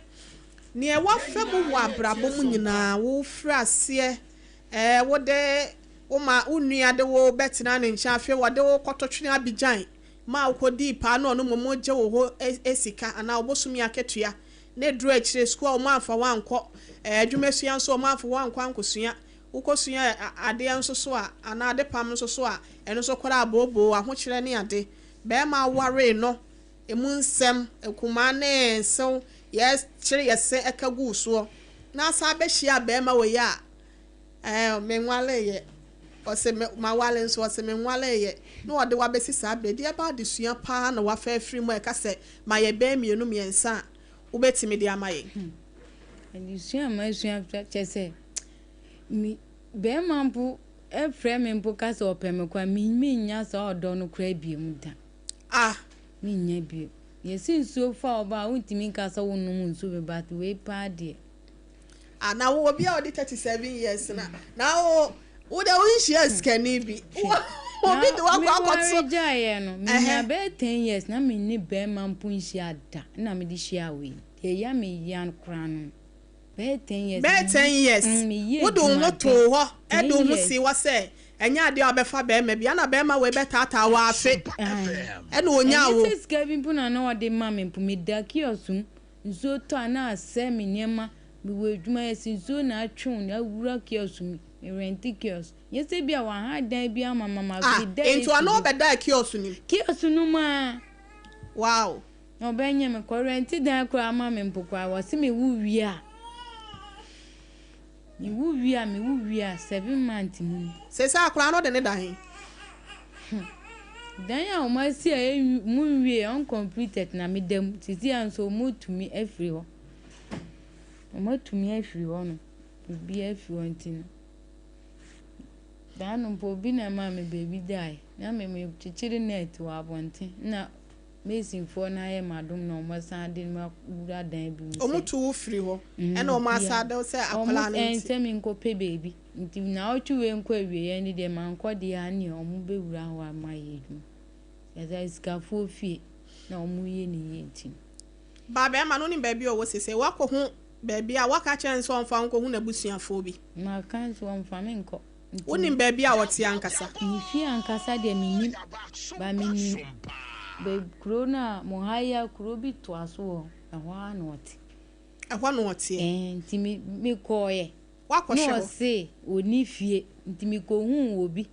ne e wa fa mu wa brabo mu nyina wo frase wo de wo ma unua de wo betina ne ncha afi wo de wo kototwene abijan ma ukodi pa no no momoje wo ho esika ana obosumi aketua ne dru akire school mo amfa wankọ adwumesua nso mo amfa wankọ ankosua ukosua ade nso so a ana ade pam nso so a eno so kwara abobo ahokire ne ade be ma ware no emu nsem ekuma ne so yes chire yese ekagu so na sa be hia be ma we ya menwale ye ose ma wale nso ose menwale ye no ode wa besi sa be dia ba de sua pa na wa fa afiri mu e ka se ma ye be mienu miensa ubetimi de amaye and sua ma sua chese mi be mampu e frame mpo ka se opem kwa mi nya sa odo no kra biem da mi nya biem yesi so fa oba untimi ka sa wonum nso be but we pa de na wo bia odi 37 years na wo da won shares kani bi obi de wa kwa kwatso jaye no mi nya be 10 years na mi ni be mampu nshia da na mi di share we ye ya mi yan kra no be 10 years wo do wo to ho e do wo si wa se enya ade obefa be ma bia na be ma we betata wa afi e na onya wo this Kevin puna na ode ma me mpu mi da kiosum nso to ana ase mi niema mi we dwuma yesinso na atwon na wura kiosum rent kios yese bia wa ha dan bia mama bi da into ana obeda kiosum ma wow no benye me ko rent dan kura ma me mpokwa wa se me wu wi a me wu wi a 7 months mu say akura no de ne dan dan ya o ma si a mu wi uncompleted na me dem titi anso mu tumi afiri ho o ma tumi afiri ho no bi afiri ho ntin dan no po bi na ma me baby die na me chichiri net wa abonte na mesin for na ye madum na o ma san de ma wura dan bi mu o mu tu firi ho e na o ma sa de say akura no en se me nko pe baby nti na o twi nko awie ni de ma nko de ani o mu be wura ho ama ye dum ya za iskafo fie na o mu ye ni ye ntin ba be ma no ni baby o wo sese wa ko hu baby a waka chen so mfa nko hu na busuafo bi ma kan so mfa me nko wonim baby a wote ankasa ni fie ankasa de minni ba minni be corona mo haya kuro bi to aso ehwa na ote ehwa na ote nti me koye wakɔhye no se oni fie nti me ko hu obi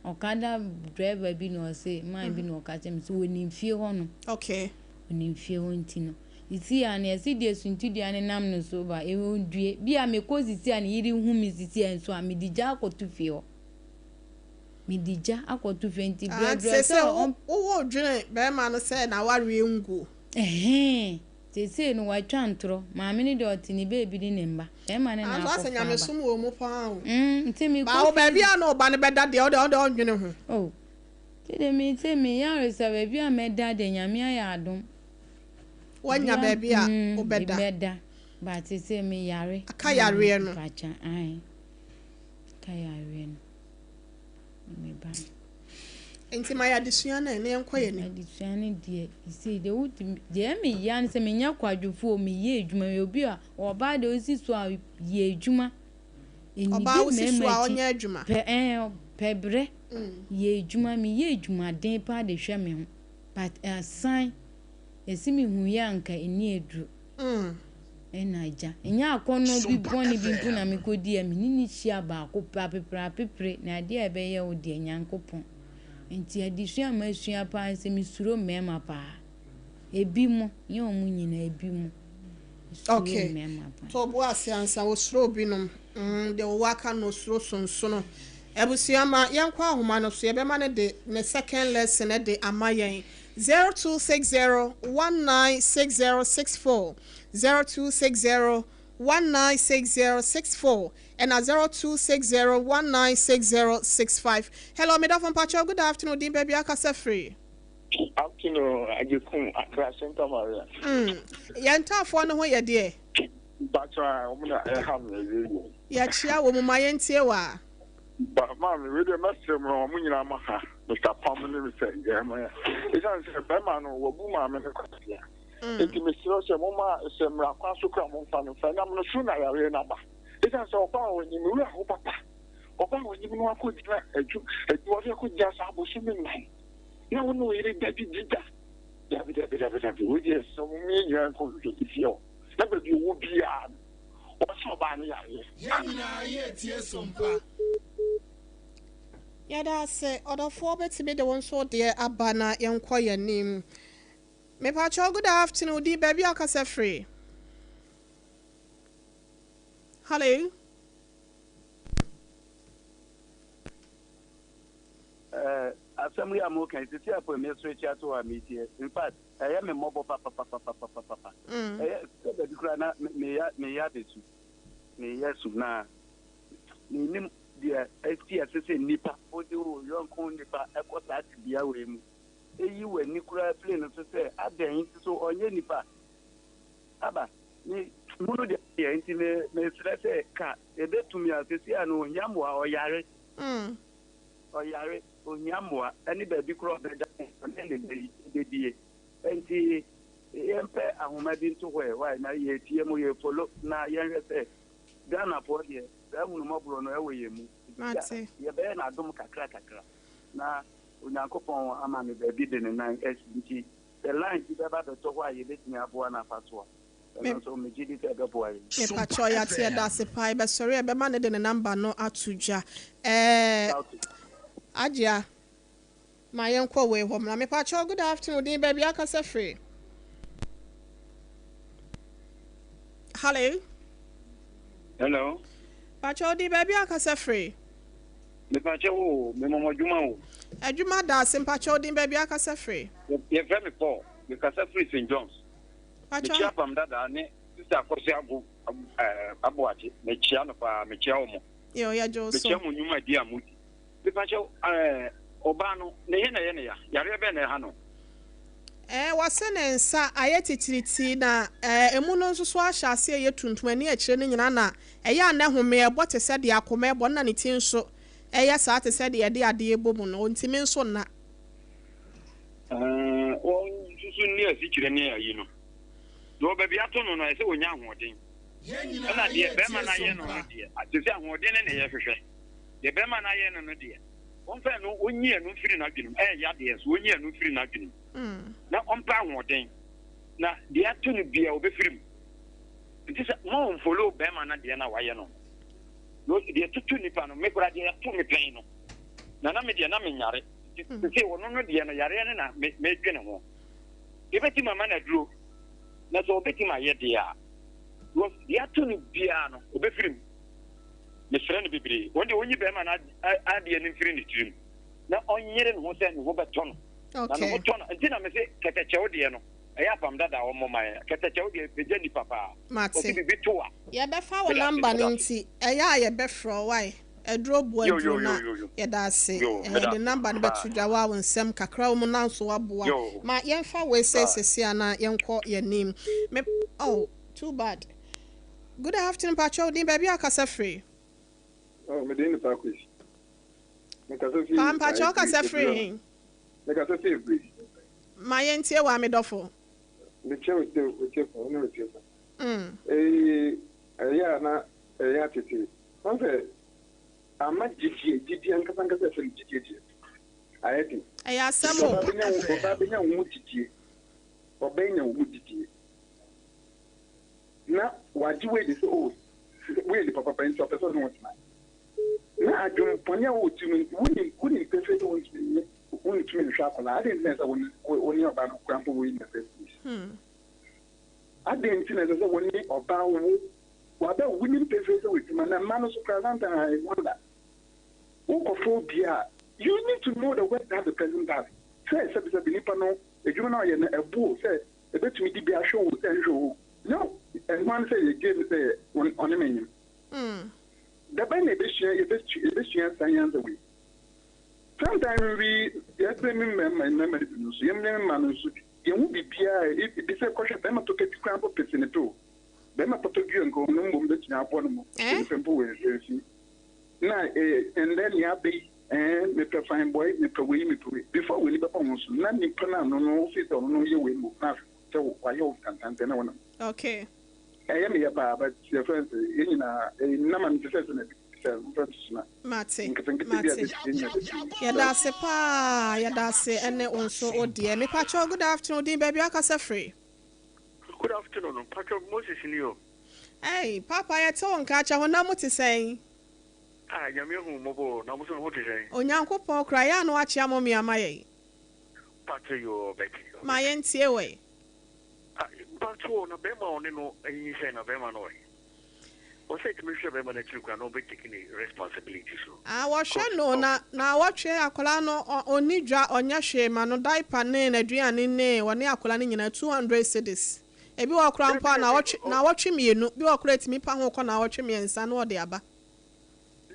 okada driver bi no se man bi no ka chem so oni fie ho no okay oni fie ho nti no isi ya na esi de suntu de ane nam no so ba e ondue bi a me ko sisi ane yiri hu mi sisi enso a me dija akotu fie ho me dija akotu fie nti bread so wo dwene be ma no se na ware ngu sese no wa twantro ma me ni de otini baby ni nemba e ma ne na akọ asa nyame sum wo mu pa o nti me ko ba wo baby a no ba ne beda de o de ondwene ho oh te me ya resa baby a me da de nyame ya adom wanya baby a obeda ba sese me yare aka yare no kacha ai ka yare no me ba enti ma ya disua na ne enkoye ni disua ne de isi de wuti de me ya ne se me nya kwadwofo me ye edwuma me obi a oba de osi so a ye edwuma oba osi so a onya edwuma pebre ye edwuma me ye edwuma den pa de hwe me ho but asan esi me hu ya nka eni edru enaja enya akono bi boni bi mpu na me kodi ya me ni hia ba ko papepre na de ebe ye wo de nyankopon nti adisua ma asua pa se misuro mema pa ebi mo ye omu nyina ebi mo okay to bo asiansa wo suro binom de wo waka no suro sonsono ebusua ma yankwa ahoma no so ye be ma ne de ne second lesson e de amayen 0260196064 0260196064 and 0260196065. Hello, Madam Pacho. Good afternoon, Dean Baby Akasa Free. Afternoon, I just come across Santa Maria. Yanta for no way, dear. But I have a Yachia, woman, my auntie. But, Mammy, with the master, Munamaha, Mr. Palmer, said, it's a Berman or Woman in the question. It is Mr. Moma, some Rakasuka, Monfan, and I'm not sure I are number. It has so far when you move up, or when you know I could just have a swimming line. No one will really get it. David, so many young people feel. Never you would be on. What's so bad? Yes, SOMPA. Yeah, that's other 4 bets me the one so dear Abana Yankoya name. Me Pacho, good afternoon, dear Baby Akasa Free. Hello. Assembly am okay. To see a me switch to a meeting. In fact, I am a mobile papa. The Ukraine me ya betu. Me yesu na. Ni dia STS nipa odi o yonkon nipa ekosa bia we mu. Eyi we ni kura plane so say adan so onye nipa. Aba ni munu de ya nti me stress ka ebetumi asesi anu nyambo a oyare. Oyare onyambo ani ba bi kura beda ne de enti yempe ahomadi nto hwe why na ye tie mo ye follow na ye hwese Ghana for here da hunu mabro no ewe ye mu ye be na dom kakra na onyankopon ama me ba bi de ne nan SBT the line ti ba to hwa ye betimi aboa na fatwa so me gidi te be boa ye me pacho ya tie da se pai be sorry e be ma ne de ne number no atuja Adia my uncle we home na me pacho good afternoon Dean Baby Akasa Free. Hello. Pacho di baby akasa free. Me pacho o me mama juma o. Adwuma da ase pacho di baby akasa free. Ye fe me Paul, me kasa free St. John's. Pacho. Me chia pam dada ne sister akosi abu abuaje. Me chia no pa me chia omo. Yo ya jo Me so. chia mo nyuma di amudi. Me pacho oba no ne ye na ya. Yare be na ha no. Wase ne nsa aye titiriti na emu no nso so ahya ase ye tuntum ani akire ne nyina na eya na home ebo te se de akoma ebo na ne ti nso eya sa te se de ye de ade ebo mu no ntimi nso na o susu ni asikire ne ayi no do ba bia to no na se onya ahoden na de be ma na ye no no de ate se ahoden ne ye hwehwe de be ma na ye no no de on fa no onyi anu firi na dwinum ya de so onyi anu firi na dwinum na ompa ahoden na de ato no bia obefirim nti se mo on follow be ma na de na waye no no de tutu nipa no me kura de ato me pen no na me de na me nyare se wono no de no yare ne na me dwene ho ebeti mama na duro na so obeti ma ye de a no de ato no bia no obefirim me frene bibiri wonde onyi be ma na ade ne firi ne tirim na onyere no ho se ne ho beto no okay na no beto no nti na me se ketechewo de no eya pam dada wo mo mai ketechewo de beje ni papa mate bibi to a ye be fa wo number ne nti eya ye be fro why edro bo adro na ye da ase the number ne betu dwa wa nsem kakra wo na nso waboa ma ye fa we sesese ana ye nko ye nim me oh too bad. Good afternoon pacho din baby akasa free. Oh, me dey in Paris. Me kasa fi. Pam pacho akasa free. Me kasa fi free. Ma ye ntie wa me dofo. Me che o che fo, no che fo. Ya na ya tete. On fait ama jiji an kasa kasa fi jiji. Ayeti. Aya samo. Oba benya wo jiji. Oba benya wo jiji. Na waji we dey so we the papa pen so person no want na adwon ponya wo tumi woni perfect won tumi hwa kola ade nse woni oba no kwampo wo in perfect ade ntina se woni oba wo wada woni perfect wo tumi na man so kra na I wonder who ko bia you need to know the work that the person does say nipa no edwuma na ye na ebu say ebetumi di bia show wo say show no and one say again say on him the bene be science away. Sometimes we remember so you man so you will be if this a question them to get cramp person to them to you and go no mum that na upon simple way na and then ya be and me fine boy me before we leave upon so na ni pana no fit no ye we move na so why you can na one okay I am here, but your friends in Naman Mate. Yada se pa, yada se ene onso odie. Me pacho good afternoon, din baby akasa free. Good afternoon, Pacho Moses in you. Hey, Papa, ya to nka cha hona mo te sen. Nyame hu mobo na mo so ho te sen. Onyankopon kra ya no achi amomi amaye. Pacho yo beki. Ma ye ntie we. Pacho na bema oni no eyin se na bema no. O say to me sure bema na chiru no be taking responsibility so. Wo hwe no na wo twe akola no onidwa onya hwe ma no diaper ne na aduane ne woni akola ne nyina 200 cedis. Ebi wo kra mpa na wo twe mienu bi wo kra timi pa ho ko na wo twe miensa na wo de aba.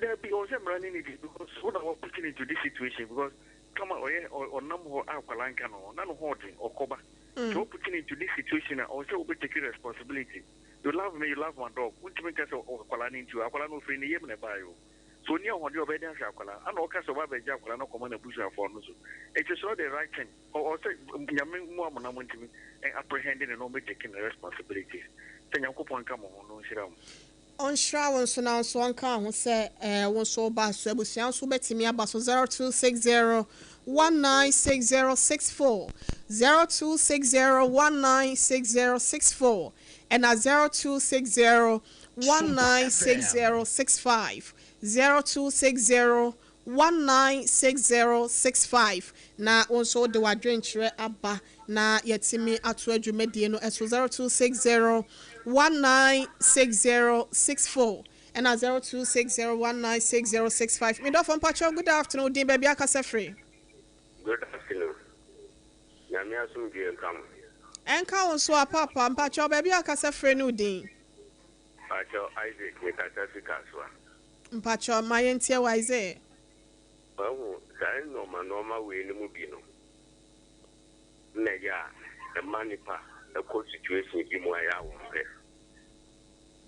There be also running it because what I was putting into this situation because come on number akola nka no na no holding okoba. So putting into this situation, I also will take responsibility. You love me, you love my dog. Which makes us into Aquala no free in the bio. So near what you're better, Aquala, and all kinds of other Jacola no command a bush for no. It is all the right thing. Or say, Yamin woman, I want to be apprehending and not taking the responsibilities. Then you could come on, no shit. On Shroud, so now so on can who say, one so bad, so we sound so better me about 0260 196064 0260196064 and at 0260 196065 0260 196065 na also the wadwenchre aba na yetimi atu adwumadie no eso 0260 196064 and 0260196065. Me do from Pacho. Good afternoon, Dean baby akasa free. Good afternoon. Nyame asumdie nkam. Enka won so papa Pacho baby akasa free no Dean. Pacho Isaac me kata fikaswa. Pacho mayentie wise. Bawo, sai normal we ni mu bi no. Na ya, the manipa, the situation bi mu aya wo pe.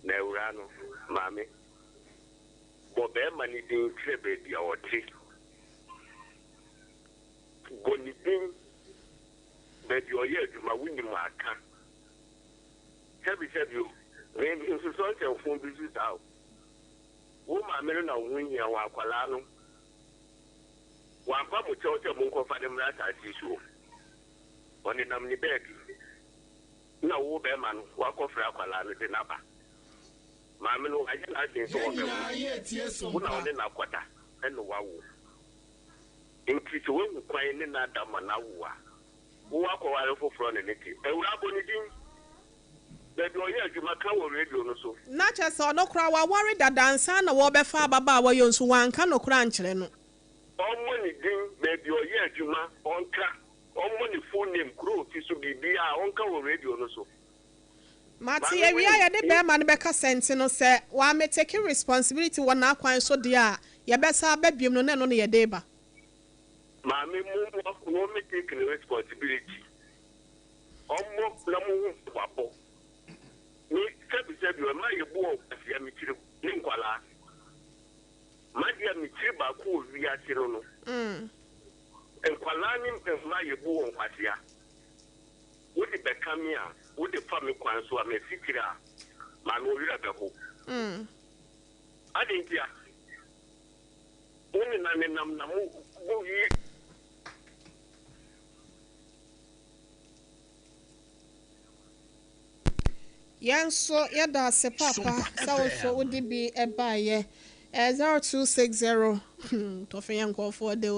Na ewura no, mame. Bo be mani din trebe bi awoti. Goni din baby oye adwuma wuni mu aka. Sebi you. When you so tell phone business out. Wo mame no na wuni ya wa akwala no. Wa pa mu chocho mu ko fa dem rata tisu. Oni nam ni beg. Na wo be man wa ko fra akwala no de naba. Mame no aje na de so wo be. Wo na woni na kwata eno wa wo. Nkiti wo mu kwan ni na dama na wo a. Wo akwa wa foforo ne neti. Ewura boni din. Baby oye adwuma ka wo radio no so. Na chese no kra wa worry da dansa na wo be fa baba wa yo nso wanka no kra nkyere no. Omo ni din baby oye adwuma onka. Omo ni full name kro fi so bibia onka wo radio no so. Mati ye wi aye de be ma no be ka sente no se wa me taking responsibility wo na akwan so de a ye be sa ba biem no na no ye de ba. Mami mo me taking responsibility. Omo na mo wapo. Ni sebi ma YEBOAA asia mi tiri ni nkwala. Ma dia mi tiri ba ko wi asiro no. Nkwala ni ma YEBOAA nkwasia. Wo di bekamia, wo di fa mi kwan so a me fikira. Ma no wi abe ko. Adentia. Oni na ne nam na mo wo wi Yanso yada se papa so wodi bi eba ye 0260 to fe yanko for de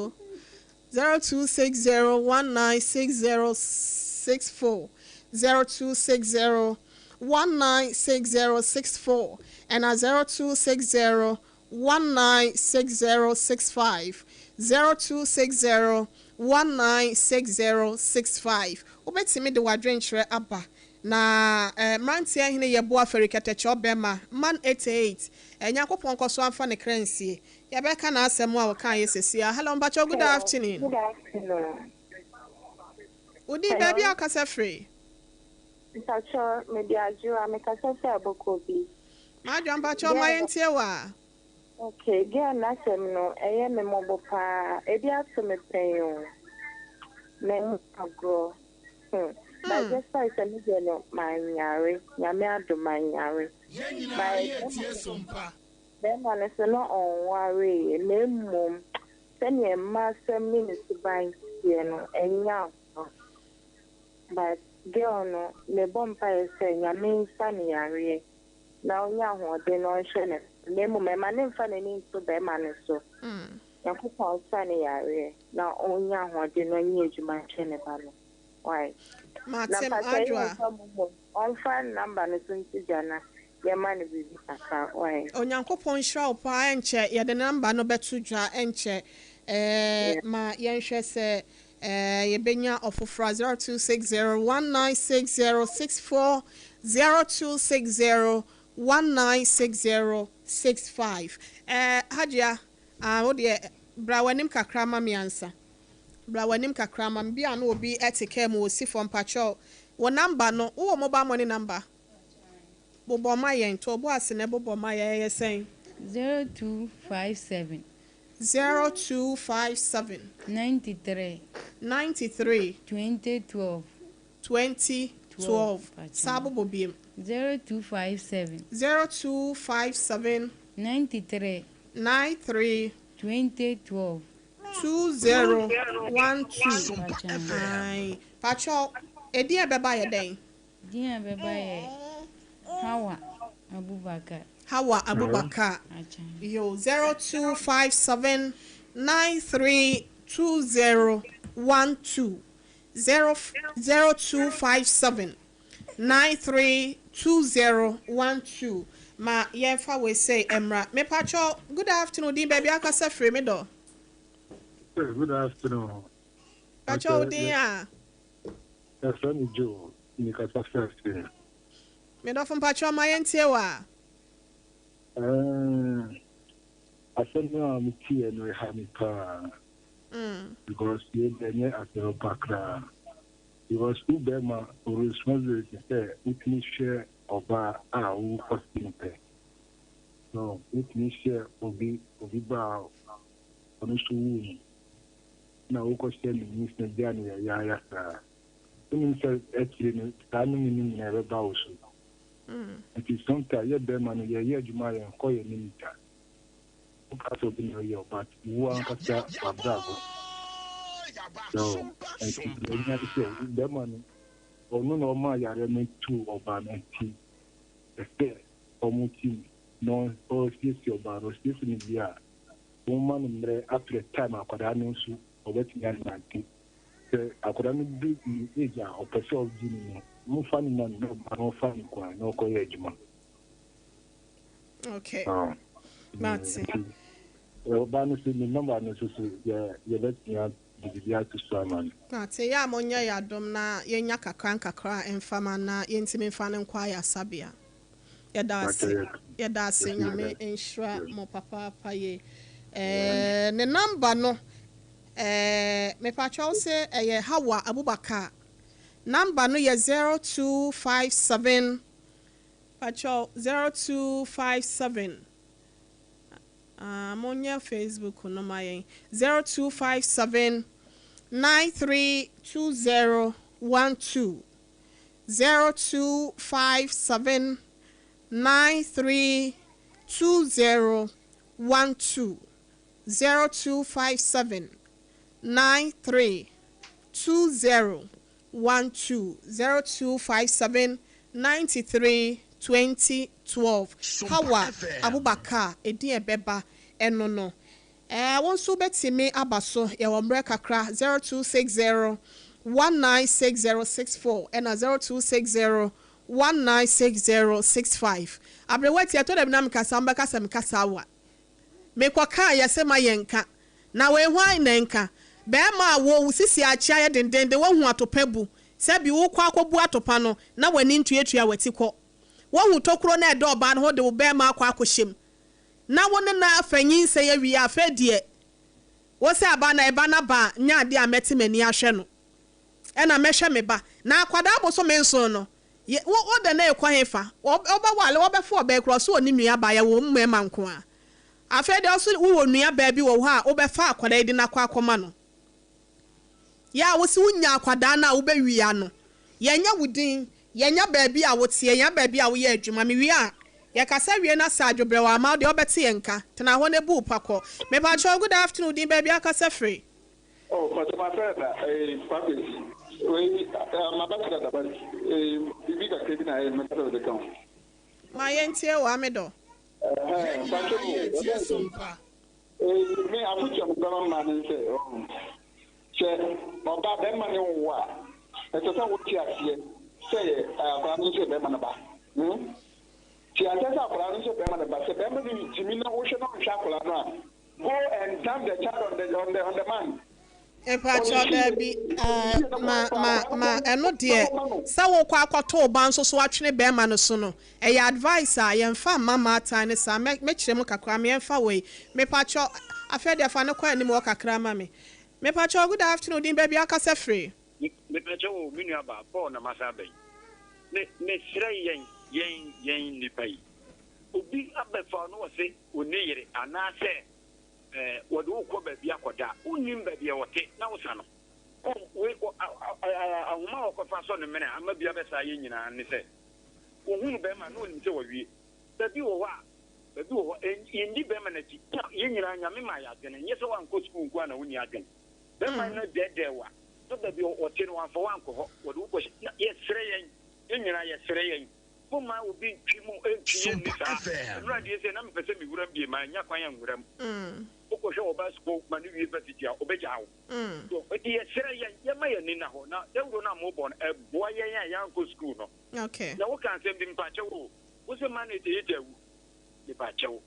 0260196064 0260196064 and 0260196065 0260196065 obetimi de wadwenkyere aba na mantia hine YEBOAA feriketecho bema man 88 yakopon koso amfa ne kransie ya beka na asemu a wokan yesesia. Hello mbacho, good afternoon. Good afternoon. Udi baby akasa free. Mbacho mediaju amekasa se abokobi. Majo mbacho mayentie wa. Okay, gia na asem no eye me mobo pa ebi asem penyo. Me agro. But just like I said, my yare, Yamado, my yare. Then one is not on worry, name mum, send your master minister by and young. But girl, no, the bumpire saying, I mean, sunny yare. Now, young one, they know, shouldn't name my name for the name to the man so. Young sunny yare. Now, only young one, they know you, my chin. Why? Matem adwa on fan number no sunti jana ye man bi aka why onyankopon hira opa enche ye de number no betu dwa enche ma yenhwe se ye benya ofofra 0260196064 0260196065 hajia wo de bra wanim kakra ma me ansa bra wanim kakra ma bia no obi etike mu osi from patrol wo number no wo mobile money number bobo ma yen to bo ase ne bobo ma ye yesen 0257 0257 93 2012 sabo bobiem 0257 93 2012 2012 ai patrol edi ebeba ye den dia beba ye Hawa Abubakar yo 0257 932012 0257 932012 ma yenfa we say emra me pacho good afternoon din baby akasa free me do. Good afternoon. Pacho din a. Yes, I'm Joe. Nikasa first. Me do from pacho ma yentie wa. I said no, I'm here no hamika. Because you didn't ask the pakra. Because Ubema responsibility say it means share oba who costing pay. So it means share obi ba onusu na who costing means na diani ya sa. Means actually tanu meaning never bow so. It is sometimes Yebema no ye juma ya ko ye nimita. Because of the year, but one kasa wabdabo. So, and the money, or no more, you are meant to Obama tea. The fair, or muti, no, or your bar, or Stephen Via. Woman, after a time, I could announce you, or what you can do. I could only do the age of Pesol Jimmy. No funny man, no funny one, no coyagement. Okay. Matsi. Banisi ni number no so ye let me bibia to Saman. Matsi ya monya ya dom na yenya kakra emfama na yentimi mfa ne nkwa ya sabia. Yeda ase nyame enhira mo papa paye. Ne number no me pacho se eye Hawa Abubakar. Number no ye 0257 pacho 0257 Monya Facebook no my 0257 932012 0257 932012 0257 932012 0257 932012 Hawa Abubakar edi ebeba eno no wonso betime abaso ye wombre kakra 0260 196064 and 0260 196065 abrewati ato dem nam kasa mbaka sam kasa wa mekwaka yasema yenka na we hwan na nka be ma wo sisi achia ye dendende wo hu atopabu sebi wo kwa akobu atopa no na wani ntuatua wati kɔ wo hu tokro na edo ba no de wo be ma akwa akohyem na woni na afanyin se ye wi afadie wo se aba na eba na ba nya ade ametemani ahwe no ɛna mehwe me ba na akwada aboso menso no wo de na ekwa hefa oba wale wo be fo be kro so oni nua ba ya wo mmema nko a afade oso wo nua ba bi wo ha wo be fa akwada di na kwa akoma no ya wo si wunya akwada na wo be wi ano yenya wudin yenya baabi a wo tie yenya baabi a wo ye adwuma me wi a ya kasa wi na sa adwobre wa ma de obete yenka tena ho ne bu pakɔ me ba cho good afternoon din baabi akasa free oh but my friend papi we ma ba ka da ba bibi ka kebi na me ka da kan ma yentie wa me do me afucha mo ma ne se che oba be ma ne wo a etata wo ti asie se akwa no se be ma na ba ti atata akwa no se be ma na ba se be ma ni timi na wo hwe na hwa akwa no a go and dump the child on the man epacho da bi ma eno de sa wo kwa akwato ba nso so atwene be ma no so no e advice a yemfa mama atan sa me kyerem kakra me yemfa we me pacho afede afa ne kwa anim wo kakra ma me pacho good afternoon din baby akasa free me pacho minu aba Paul na masabe me sira yen ni pai obi abefa no wose oneyere anase wode wo ko baabia koda unim baabia wote na wo sano we ahuma wo kofa so ne mene amabia besa ye nyina ne se wo hunu be ma no nim se wo wie babi wo wa indi be ma na ti ye nyina nyame ma ya gene nye se wan ko school nko na woni agen be ma na dede wa to babi wote no wan fo wan ko ho wode wo ko ye sere yen ye nyina ye sere yen Puma obi twimu entwie ni sa no de se na me pese mi wuram bi ma nya kwan ya wuram oko hwe oba school ma ni wie petitia obeja wo so odi ye sere ye ma ye ni na ho na dewuro na mo bon boa ye ya nko school no okay na wo kan sem bi mpache wo se manage ye dawu me ba chewo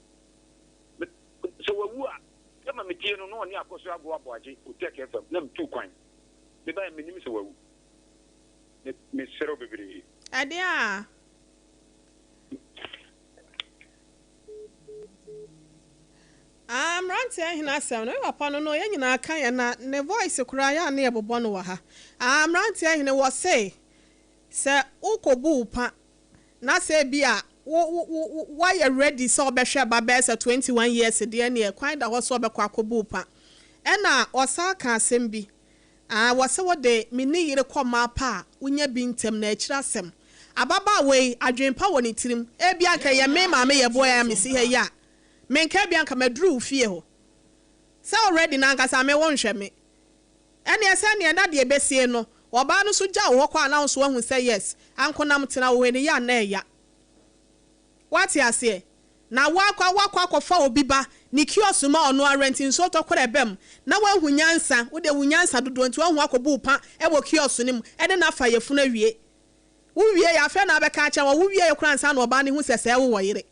so wawu a kama me tie no no ni akoso abo aboaje o take FM na mtu kwan me ba me nim so wawu me sero bebere adia Ranti ahina asem no papa no ye nyina kan ye na ne voice kura ya na ye bobo no wa ha ranti ahina wo say se ukobu pa na se bia why you ready so obehwe baba se 21 years de na kwan da ho so obekwa akobu pa ena osa ka asem bi wo se wo de mini yire koma pa unya bi ntem na akira asem ababa we adwenpa wo ni tirim e bia ka ye me ma me yeboa ya me si he ya menka bia nka madru fie ho say already na nka sa me won hwe me ene ese ne na de besie no oba no so gya wo kwa announce wo hu say yes ankonam tena wo ni ya na ya what ya say na wakwa fa obi ba ni kiosk ma ono renting so to kora bem na wa hu nyansa wo de hu nyansa dodo nti wo hu akobu pa e wo kiosk nim e de na fa yefu na wie wo wie ya fa na abeka acha wo wie ye kora nsa na oba ne hu sese wo yire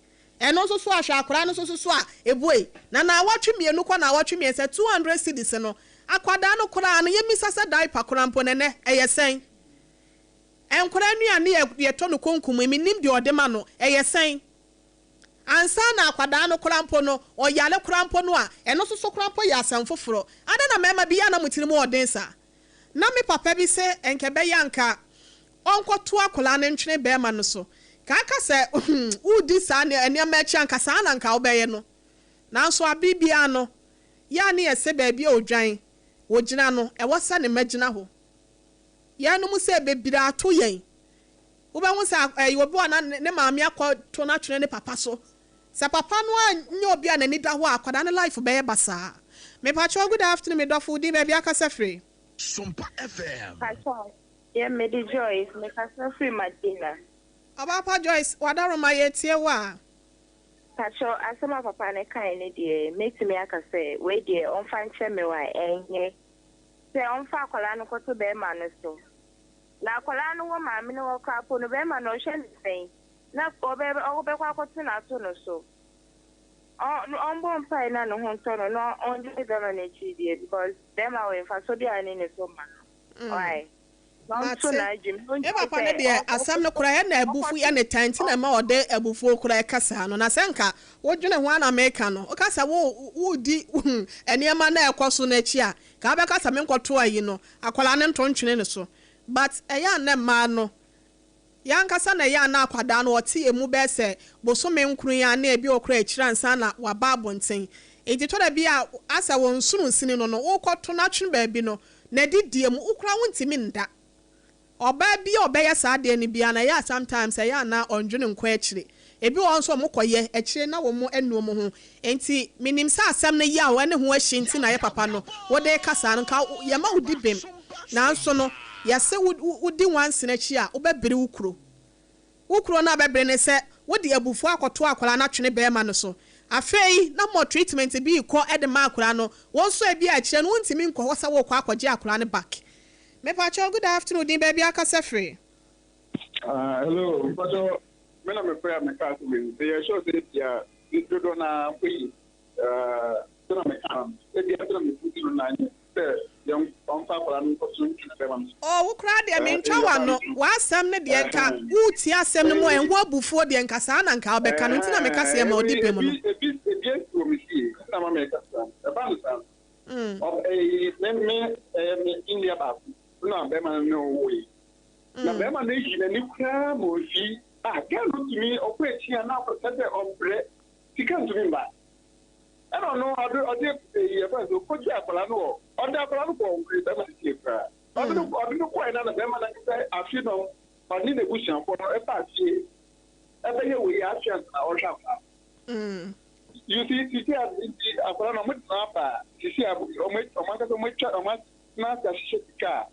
eno so so ahwa akora no so a ebue na awatwe mienu kwa na awatwe miense 200 cedis no akwada no kora no yemisa se diaper kora mpo ne eyesen enkora nuane ye to no konkum eminim de odema no eyesen ansa na akwada no kora mpo no oyale kora mpo no a eno so kora mpo ya asam foforo ada na mema bia na mutiri mu odensa na me papa bi se enkebe yanka onkoto akola ne ntwene bema no so kaka se udi sa ne enema chi anka sa na nka obeye no nanso abibia no ya ne yese ba bia odwan wogina no e wosa ne magina ho ya no mu se bebira ato yen wo be hu sa wobi na ne maame akoto na twene ne papa so se papa no anya obi na ni da ho akwada ne life be basa me pa cho good afternoon me dofo di be bia kasa free Sompa FM yeah me di Joyce me kasa free Madina Papa Joyce, wadaroma yetie wa. Pacho asema papa ne kan ne de make me aka say we de on fan che me wa enye. Se on fa akola no koto be ma no so. Na akola no wo ma me no wo ka po no be ma no hwe nsen. Na obe kwa koto na to no so. On bon pa na no ho to no on de do no ne chi de because them are we fa so de ani ne so ma. Why? E papa ne de asam no kura na ebufu ya ne tanti na ma ode ebufu kura kasa no na senka wo dwene ho na America no o kasa wo di eniema na ekoso na chi a ka be kasa me nkoto ayi no akwala ne ntontwene ne so but eya na ma no ya nkasa na ya na akwada no oti emu be se boso me nkuru ya na ebi okura akira nsa na wa babonten enti to da bia asa wo nsuru nsini no wo koto na twene ba bi no na didie mu ukura wontimi nda oba bi obeye saade ni bia na ya sometimes ya na ondwene nkwa akire ebi won so mokoye akire na wo mo enu mo ho enti minim sa asem na ya wo ne ho ahyi nti na ye papa no wo de kasa no ka ye ma wudi bem na nso no ya se wudi wansi na chi a wo bebere wukuro na bebere ne se wodi abufu akoto akola na twene be ma no so afei na mo treatment bi ko ede ma akola no won so ebi akire no ntimi nkọ wo sa wo kwa akọje akola ne back. Me pacho good afternoon din baby akasa free. Hello, pacho me na me prayer me ka me. They show say ya do na we tena me am. E dia tena me puti na ni. Young on fa para no ko sun 7. Oh, wo kra de me ntwa wa no. Wa asem ne de nka. Wo ti asem ne mo enwo abufuo de nka sa na nka obeka no ntina me kasa e ma odi pem no. E ko mi si. Na ma me kasa. E ba no sa. Me India ba. Na be man no way. Na be man dey na ni kra mo fi. Can look to me operate na protect the ombre. He can't to me back. I don't know how to do put your plano on the plano for the cra. I don't know quite another be man I feel no but need a cushion for a party. Every year we are chance our shop. You see a plano much you see a much not a shit car.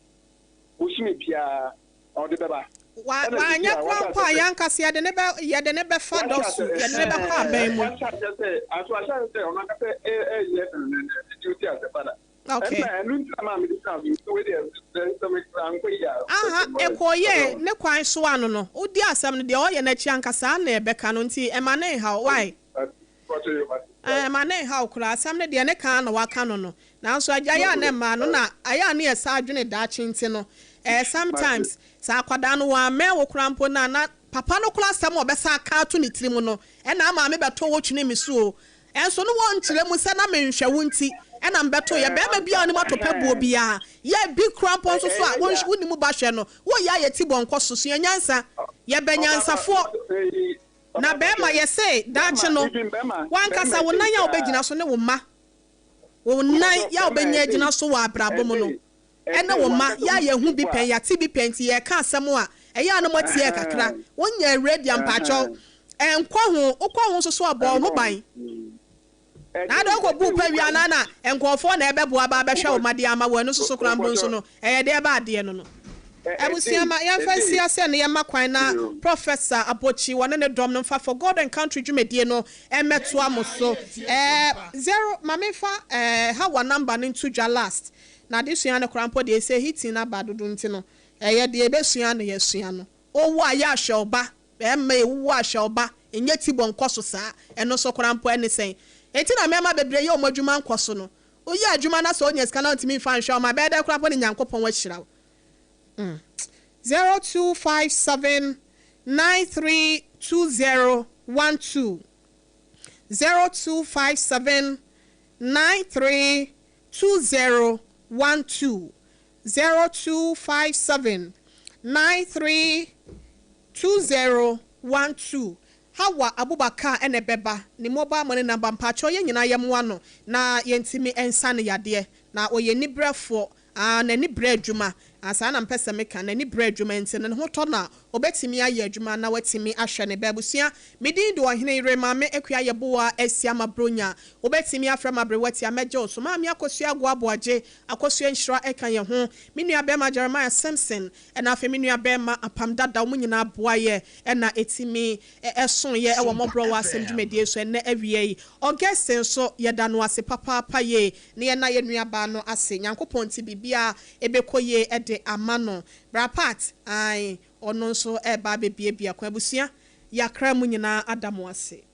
Push me Pia or the baba. Why grandpa yanka si de nebe fa dosu ye de nebe pa ben mu. Okay. Ekoye ne kwan so ano no. Odi asem no de o ye na chi anka sa na ebeka no nti e ma na ha why? mane ha okura asam ne de ne kan na waka no nanso agya ne ma no na aya ne esa adwene da chinti no sometimes sa akwada no wa me okura mpo na papa no kula asam obesa aka to ne tiri mu no na ma me beto wo twene mi so enso no won kire mu se na me nhwe wonti na mbeto ye be ma bia ne matopa buo bia ye big crampon so a woni mu ba hwe no wo ya ye ti bonko so so nyansa ye benyansafo na be ma ye say dache no wan kasa wo nan ya obegina so ne wo ma wo nan ya obenya gina so wa abrabo mu no ena wo ma ya ye hu bi pen ya ti bi pen ti ye ka asem a eya no motie kakra wonya ready ampacho ukwa ho so abo no ban na do ko bu pa wi na enkofo na ebebo aba behwe wo made ama wo no so krambo nso no de ba ade no Ebusiama yamfansi ase ne yamakwan na Professor Abochi wone ne dom no fa for God and country dwumedie no emeto amoso 0 mamefa ha wa number no to last na desua ne krampo de say hitin na badodo nti no ye de ebesua ne yesua no owo aya ahwe oba ma ewu ahwe oba enye tibon koso saa eno so krampo ene sen enti na mema bebre ye omadwuma nkoso no oyi adwuma na so onye ska na ntimi fa nhwe o ma be de krampo ne nyankopon wa hira 0257 932012 0257 932012 0257 932012 Hawa Abubakar ene beba ni mobile money number mpacho ye nyina yemwa no na yentimi ensa ne yade na oye ni brefo na ni breadwuma asa na mpesa meka na ni breadwuma enti ne ho to na obetimi aye adwuma na watimi ahwe ne babusua medin do OHENEYERE maame ekua YEBOAA ASEM bronya obetimi afra mabre wati ameje oso maame akosua agoaboaje akosua nhira eka ye ho menua bema Jeremiah Simpson na afa menua bema apam dada wo nyina boaye na etimi eson ye ewo MgsmåBORHÅ ASEM dwumedie so na awie August so yeda no ase papa paye ne na ye nua ba no ase nyankopon ti bibia ebekoye ede amano brapat ai ono nso eba bebie bia kwa abusua yakra mu nyina adamu ase